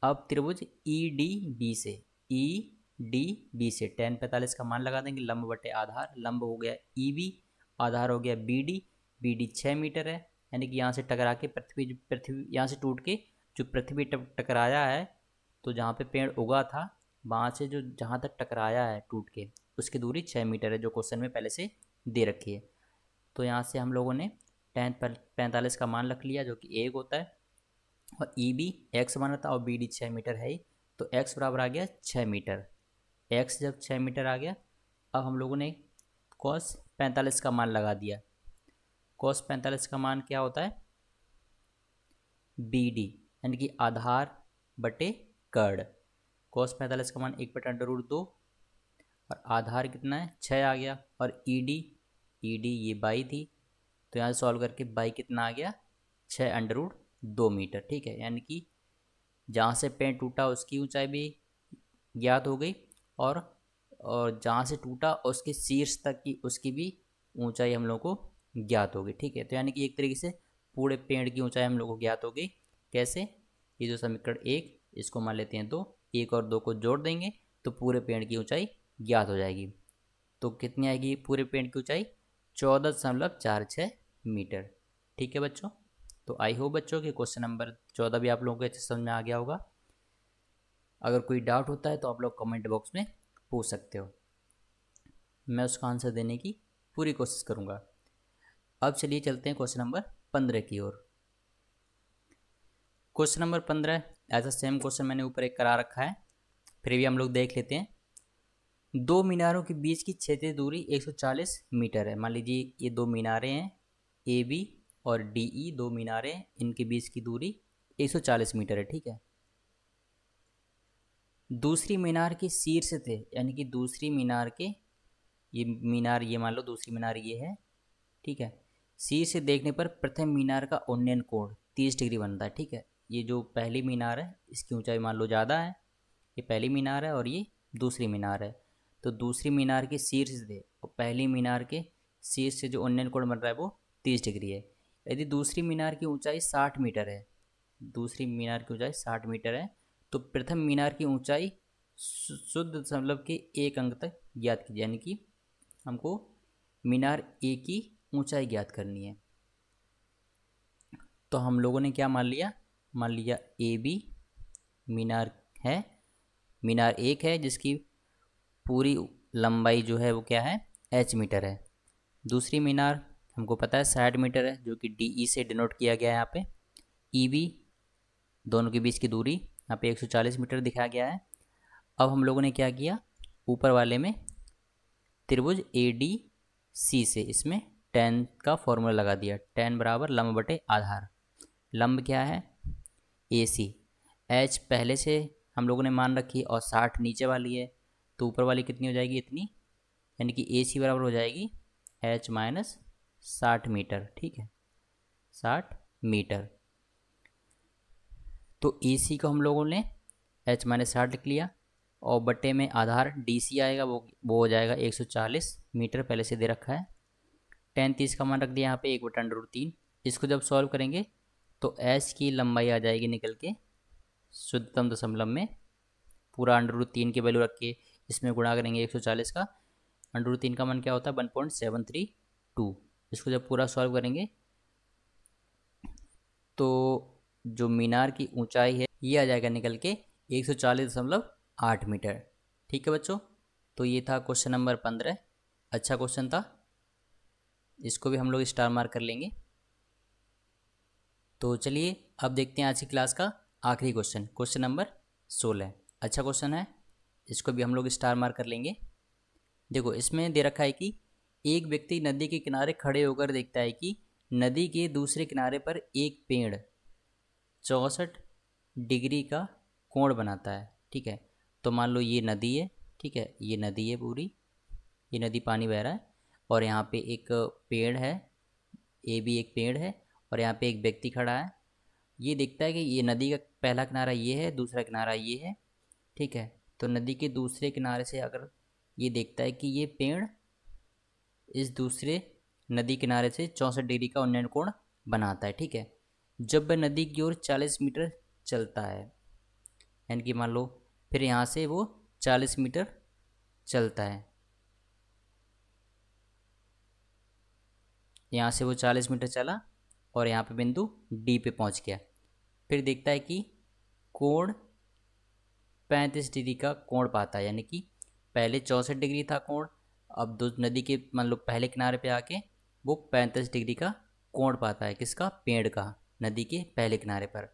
अब त्रिभुज ई डी बी से, ई डी बी से tan 45 का मान लगा देंगे, लंब बटे आधार, लंब हो गया ई बी, आधार हो गया बी डी 6 मीटर है, यानी कि यहाँ से टकरा के पृथ्वी यहाँ से टूट के जो पृथ्वी टकराया है, तो जहाँ पे पेड़ उगा था वहाँ से जो जहाँ तक टकराया है टूट के उसकी दूरी 6 मीटर है, जो क्वेश्चन में पहले से दे रखी है। तो यहाँ से हम लोगों ने tan 45 का मान रख लिया जो कि 1 होता है, और ई बी एक्स बना था और बी डी 6 मीटर है ही, तो एक्स बराबर आ गया 6 मीटर। एक्स जब 6 मीटर आ गया, अब हम लोगों ने cos 45 का मान लगा दिया। cos 45 का मान क्या होता है, बी डी यानी कि आधार बटे कर्ण। cos 45 का मान 1/√2 और आधार कितना है 6 आ गया, और ई डी ये बाई थी, तो यहाँ से सॉल्व करके बाई कितना आ गया 6√2 मीटर, ठीक है। यानी कि जहाँ से पेड़ टूटा उसकी ऊंचाई भी ज्ञात हो गई, और जहाँ से टूटा उसके शीर्ष तक की उसकी भी ऊंचाई हम लोग को ज्ञात हो गई, ठीक है। तो यानी कि एक तरीके से पूरे पेड़ की ऊंचाई हम लोग को ज्ञात हो गई। कैसे, ये जो समीकरण 1 इसको मान लेते हैं 2, 1 और 2 को जोड़ देंगे तो पूरे पेड़ की ऊंचाई ज्ञात हो जाएगी। तो कितनी आएगी पूरे पेड़ की ऊंचाई, 14.46 मीटर, ठीक है बच्चों। तो आई होप बच्चों कि क्वेश्चन नंबर 14 भी आप लोगों को अच्छे समझ में आ गया होगा। अगर कोई डाउट होता है तो आप लोग कमेंट बॉक्स में पूछ सकते हो, मैं उसका आंसर देने की पूरी कोशिश करूँगा। अब चलिए चलते हैं क्वेश्चन नंबर 15 की ओर। क्वेश्चन नंबर 15 ऐसा सेम क्वेश्चन मैंने ऊपर एक करा रखा है, फिर भी हम लोग देख लेते हैं। दो मीनारों के बीच की क्षेत्रीय दूरी 140 मीटर है। मान लीजिए ये दो मीनारें हैं ए बी और डी ई, दो मीनारें, इनके बीच की दूरी 140 मीटर है, ठीक है। दूसरी मीनार के शीर्ष थे, यानी कि दूसरी मीनार के, ये मीनार ये मान लो दूसरी मीनार ये है, ठीक है। शीर्ष से देखने पर प्रथम मीनार का उन्नयन कोण 30 डिग्री बनता है, ठीक है। ये जो पहली मीनार है इसकी ऊंचाई मान लो ज़्यादा है, ये पहली मीनार है और ये दूसरी मीनार है, तो दूसरी मीनार के शीर्ष से और पहली मीनार के शीर्ष से जो उन्नयन कोण बन रहा है वो 30 डिग्री है। यदि दूसरी मीनार की ऊंचाई 60 मीटर है, दूसरी मीनार की ऊंचाई 60 मीटर है, तो प्रथम मीनार की ऊंचाई शुद्ध दशमलव के 1 अंक तक ज्ञात कीजिए, यानी कि हमको मीनार ए की ऊंचाई ज्ञात करनी है। तो हम लोगों ने क्या मान लिया ए बी मीनार है, मीनार 1 है जिसकी पूरी लंबाई जो है वो क्या है h मीटर है। दूसरी मीनार हमको पता है 60 मीटर है, जो कि डी ई से डिनोट किया गया है यहाँ पे। ई बी दोनों के बीच की दूरी यहाँ पे 140 मीटर दिखाया गया है। अब हम लोगों ने क्या किया, ऊपर वाले में त्रिभुज ए डी सी से इसमें tan का फॉर्मूला लगा दिया। tan बराबर लंब बटे आधार। लंब क्या है, ए सी। एच पहले से हम लोगों ने मान रखी और 60 नीचे वाली है, तो ऊपर वाली कितनी हो जाएगी, इतनी, यानी कि ए सी बराबर हो जाएगी h माइनस 60 मीटर। ठीक है, 60 मीटर। तो ए सी को हम लोगों ने h माइनस 60 लिख लिया, और बटे में आधार डी सी आएगा, वो हो जाएगा 140 मीटर, पहले से दे रखा है। tan 30 का मान रख दिया यहाँ पे 1/√3। इसको जब सॉल्व करेंगे तो एच की लंबाई आ जाएगी निकल के शुद्धतम दशमलव में, पूरा √3 की वैल्यू रख के इसमें गुणा करेंगे 140 का। √3 का मान क्या होता है, 1.732। इसको जब पूरा सॉल्व करेंगे तो जो मीनार की ऊंचाई है ये आ जाएगा निकल के 140.8 मीटर। ठीक है बच्चों, तो ये था क्वेश्चन नंबर 15। अच्छा क्वेश्चन था, इसको भी हम लोग स्टार मार्क कर लेंगे। तो चलिए अब देखते हैं आज की क्लास का आखिरी क्वेश्चन, क्वेश्चन नंबर 16। अच्छा क्वेश्चन है, इसको भी हम लोग स्टार मार्क कर लेंगे। देखो इसमें दे रखा है कि एक व्यक्ति नदी के किनारे खड़े होकर देखता है कि नदी के दूसरे किनारे पर एक पेड़ 64 डिग्री का कोण बनाता है। ठीक है, तो मान लो ये नदी है, ठीक है, ये नदी है पूरी, ये नदी पानी बह रहा है, और यहाँ पे एक पेड़ है, ये भी एक पेड़ है, और यहाँ पे एक व्यक्ति खड़ा है। ये देखता है कि ये नदी का पहला किनारा ये है, दूसरा किनारा ये है। ठीक है, तो नदी के दूसरे किनारे से अगर ये देखता है कि ये पेड़ इस दूसरे नदी किनारे से 64 डिग्री का उन्नयन कोण बनाता है। ठीक है, जब वह नदी की ओर 40 मीटर चलता है, यानी कि मान लो फिर यहाँ से वो 40 मीटर चलता है, यहाँ से वो 40 मीटर चला और यहाँ पे बिंदु डी पे पहुँच गया। फिर देखता है कि कोण 35 डिग्री का कोण पाता है, यानी कि पहले 64 डिग्री था कोण, अब दो नदी के मान लो पहले किनारे पे आके वो 35 डिग्री का कोण पाता है। किसका, पेड़ का, नदी के पहले किनारे पर।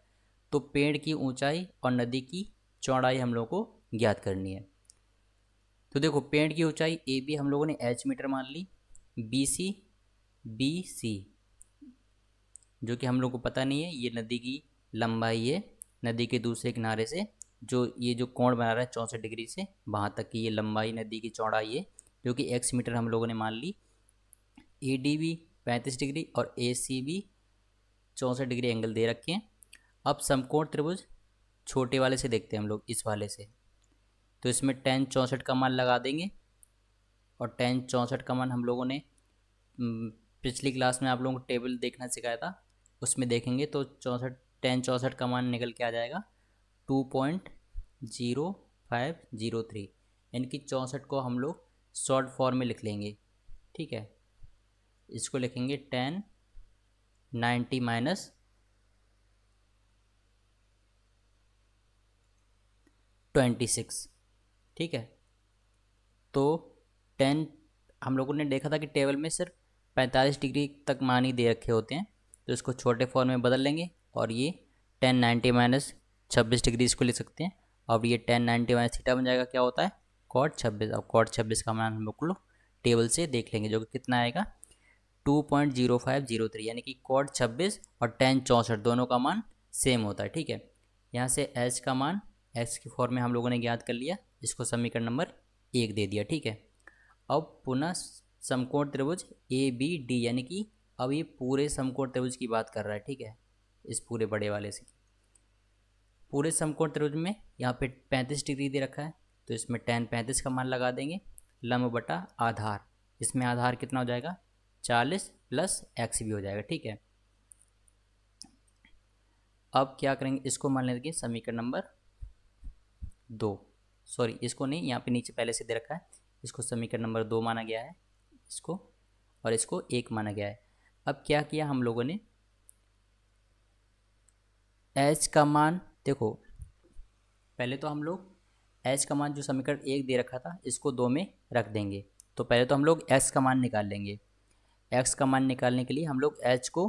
तो पेड़ की ऊंचाई और नदी की चौड़ाई हम लोगों को ज्ञात करनी है। तो देखो पेड़ की ऊंचाई ए बी हम लोगों ने h मीटर मान ली, बी सी जो कि हम लोग को पता नहीं है, ये नदी की लंबाई है, नदी के दूसरे किनारे से जो ये जो कोण बना रहा है 64 डिग्री से वहाँ तक की ये लंबाई नदी की चौड़ाई है, जो कि x मीटर हम लोगों ने मान ली। ए डी भी 35 डिग्री और ए सी भी 64 डिग्री एंगल दे रखे हैं। अब समकोण त्रिभुज छोटे वाले से देखते हैं हम लोग, इस वाले से। तो इसमें tan 64 का मान लगा देंगे, और tan 64 का मान हम लोगों ने पिछली क्लास में आप लोगों को टेबल देखना सिखाया था, उसमें देखेंगे तो tan 64 का मान निकल के आ जाएगा 2.0503, यानी कि 64 को हम लोग शॉर्ट फॉर्म में लिख लेंगे। ठीक है, इसको लिखेंगे tan 90 माइनस 26। ठीक है, तो tan हम लोगों ने देखा था कि टेबल में सिर्फ 45 डिग्री तक मान ही दे रखे होते हैं, तो इसको छोटे फॉर्म में बदल लेंगे और ये tan 90 माइनस 26 डिग्री इसको लिख सकते हैं। अब ये tan 90 माइनस थीटा बन जाएगा, क्या होता है, cot 26। अब cot 26 का मान हम लोग टेबल से देख लेंगे, जो कि कितना आएगा 2.0503, यानी कि cot 26 और tan 64 दोनों का मान सेम होता है। ठीक है, यहाँ से h का मान x की फॉर्म में हम लोगों ने ज्ञात कर लिया, इसको समीकरण नंबर 1 दे दिया। ठीक है, अब पुनः समकोण त्रिभुज ए बी डी, यानी कि अब ये पूरे समकोण त्रिभुज की बात कर रहा है। ठीक है, इस पूरे बड़े वाले से पूरे समकोण त्रिभुज में यहाँ पे 35 डिग्री दे रखा है, तो इसमें tan 35 का मान लगा देंगे, लंब बटा आधार, इसमें आधार कितना हो जाएगा 40 प्लस x भी हो जाएगा। ठीक है, अब क्या करेंगे, इसको मान लेंगे समीकरण नंबर 2, सॉरी इसको नहीं, यहाँ पे नीचे पहले से दे रखा है, इसको समीकरण नंबर 2 माना गया है, इसको और इसको 1 माना गया है। अब क्या किया हम लोगों ने, h का मान देखो, पहले तो हम लोग h का मान जो समीकरण 1 दे रखा था इसको 2 में रख देंगे। तो पहले तो हम लोग x का मान निकाल लेंगे। x का मान निकालने के लिए हम लोग h को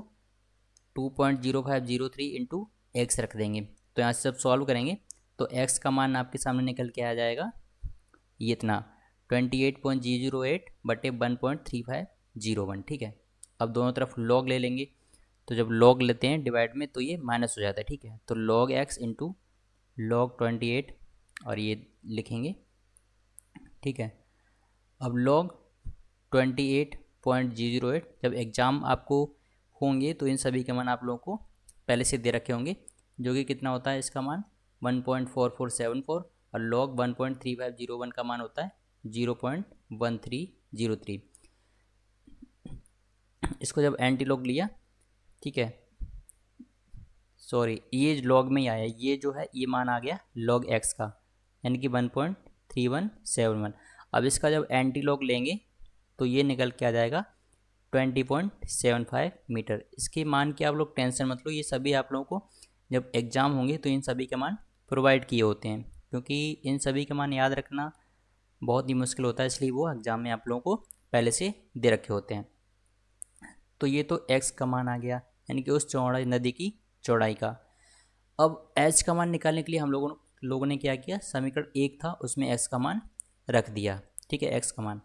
2.0503 इंटू x रख देंगे। तो यहाँ से जब सॉल्व करेंगे तो x का मान आपके सामने निकल के आ जाएगा ये इतना 28.008 बटे 1.3501। ठीक है, अब दोनों तरफ log ले लेंगे, तो जब log लेते हैं डिवाइड में तो ये माइनस हो जाता है। ठीक है, तो log x इंटू log 28 और ये लिखेंगे। ठीक है, अब log 28.008 जब एग्ज़ाम आपको होंगे तो इन सभी के मान आप लोगों को पहले से दे रखे होंगे, जो कि कितना होता है इसका मान 1.4474 और log 1.3501 का मान होता है 0.1303। इसको जब एंटी लॉग लिया, ठीक है, सॉरी ये लॉग में ही आया, ये जो है ये मान आ गया log x का, यानी कि 1.3171। अब इसका जब एंटी लॉग लेंगे तो ये निकल के आ जाएगा 20.75 मीटर। इसके मान की आप लोग टेंशन मत लो, ये सभी आप लोगों को जब एग्ज़ाम होंगे तो इन सभी के मान प्रोवाइड किए होते हैं, क्योंकि इन सभी के मान याद रखना बहुत ही मुश्किल होता है, इसलिए वो एग्ज़ाम में आप लोगों को पहले से दे रखे होते हैं। तो ये तो x का मान आ गया, यानी कि उस चौड़ाई नदी की चौड़ाई का। अब h का मान निकालने के लिए हम लोगों ने क्या किया, समीकरण 1 था उसमें x का मान रख दिया। ठीक है, x का मान।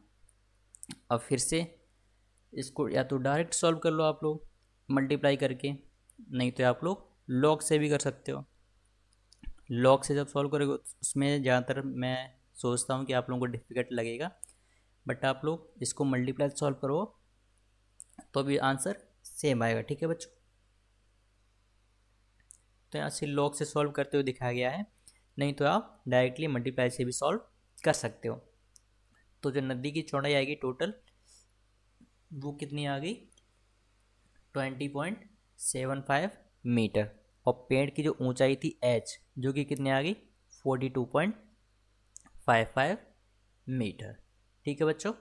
अब फिर से इसको या तो डायरेक्ट सॉल्व कर लो आप लोग मल्टीप्लाई करके, नहीं तो आप लोग लॉग से भी कर सकते हो। लॉग से जब सॉल्व करोगे उसमें ज़्यादातर मैं सोचता हूँ कि आप लोगों को डिफ़िकल्ट लगेगा, बट आप लोग इसको मल्टीप्लाई सॉल्व करो तो भी आंसर सेम आएगा। ठीक है बच्चों, तो यहाँ से लॉग से सॉल्व करते हुए दिखाया गया है, नहीं तो आप डायरेक्टली मल्टीप्लाई से भी सॉल्व कर सकते हो। तो जो नदी की चौड़ाई आएगी टोटल वो कितनी आ गई 20.75 मीटर, और पेड़ की जो ऊंचाई थी h जो कि कितनी आ गई 42.55 मीटर। ठीक है बच्चों,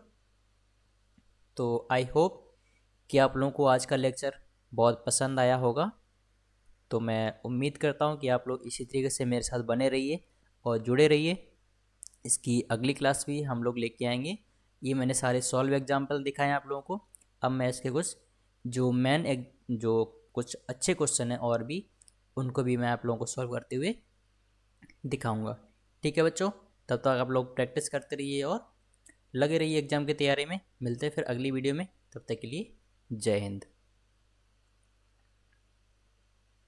तो आई होप कि आप लोगों को आज का लेक्चर बहुत पसंद आया होगा। तो मैं उम्मीद करता हूँ कि आप लोग इसी तरीके से मेरे साथ बने रहिए और जुड़े रहिए। इसकी अगली क्लास भी हम लोग लेके आएंगे। ये मैंने सारे सॉल्व एग्जाम्पल दिखाए हैं आप लोगों को। अब मैं इसके कुछ जो जो कुछ अच्छे क्वेश्चन हैं और भी उनको भी मैं आप लोगों को सॉल्व करते हुए दिखाऊंगा। ठीक है बच्चों, तब तक आप लोग प्रैक्टिस करते रहिए और लगे रहिए एग्ज़ाम की तैयारी में। मिलते हैं फिर अगली वीडियो में, तब तक के लिए जय हिंद।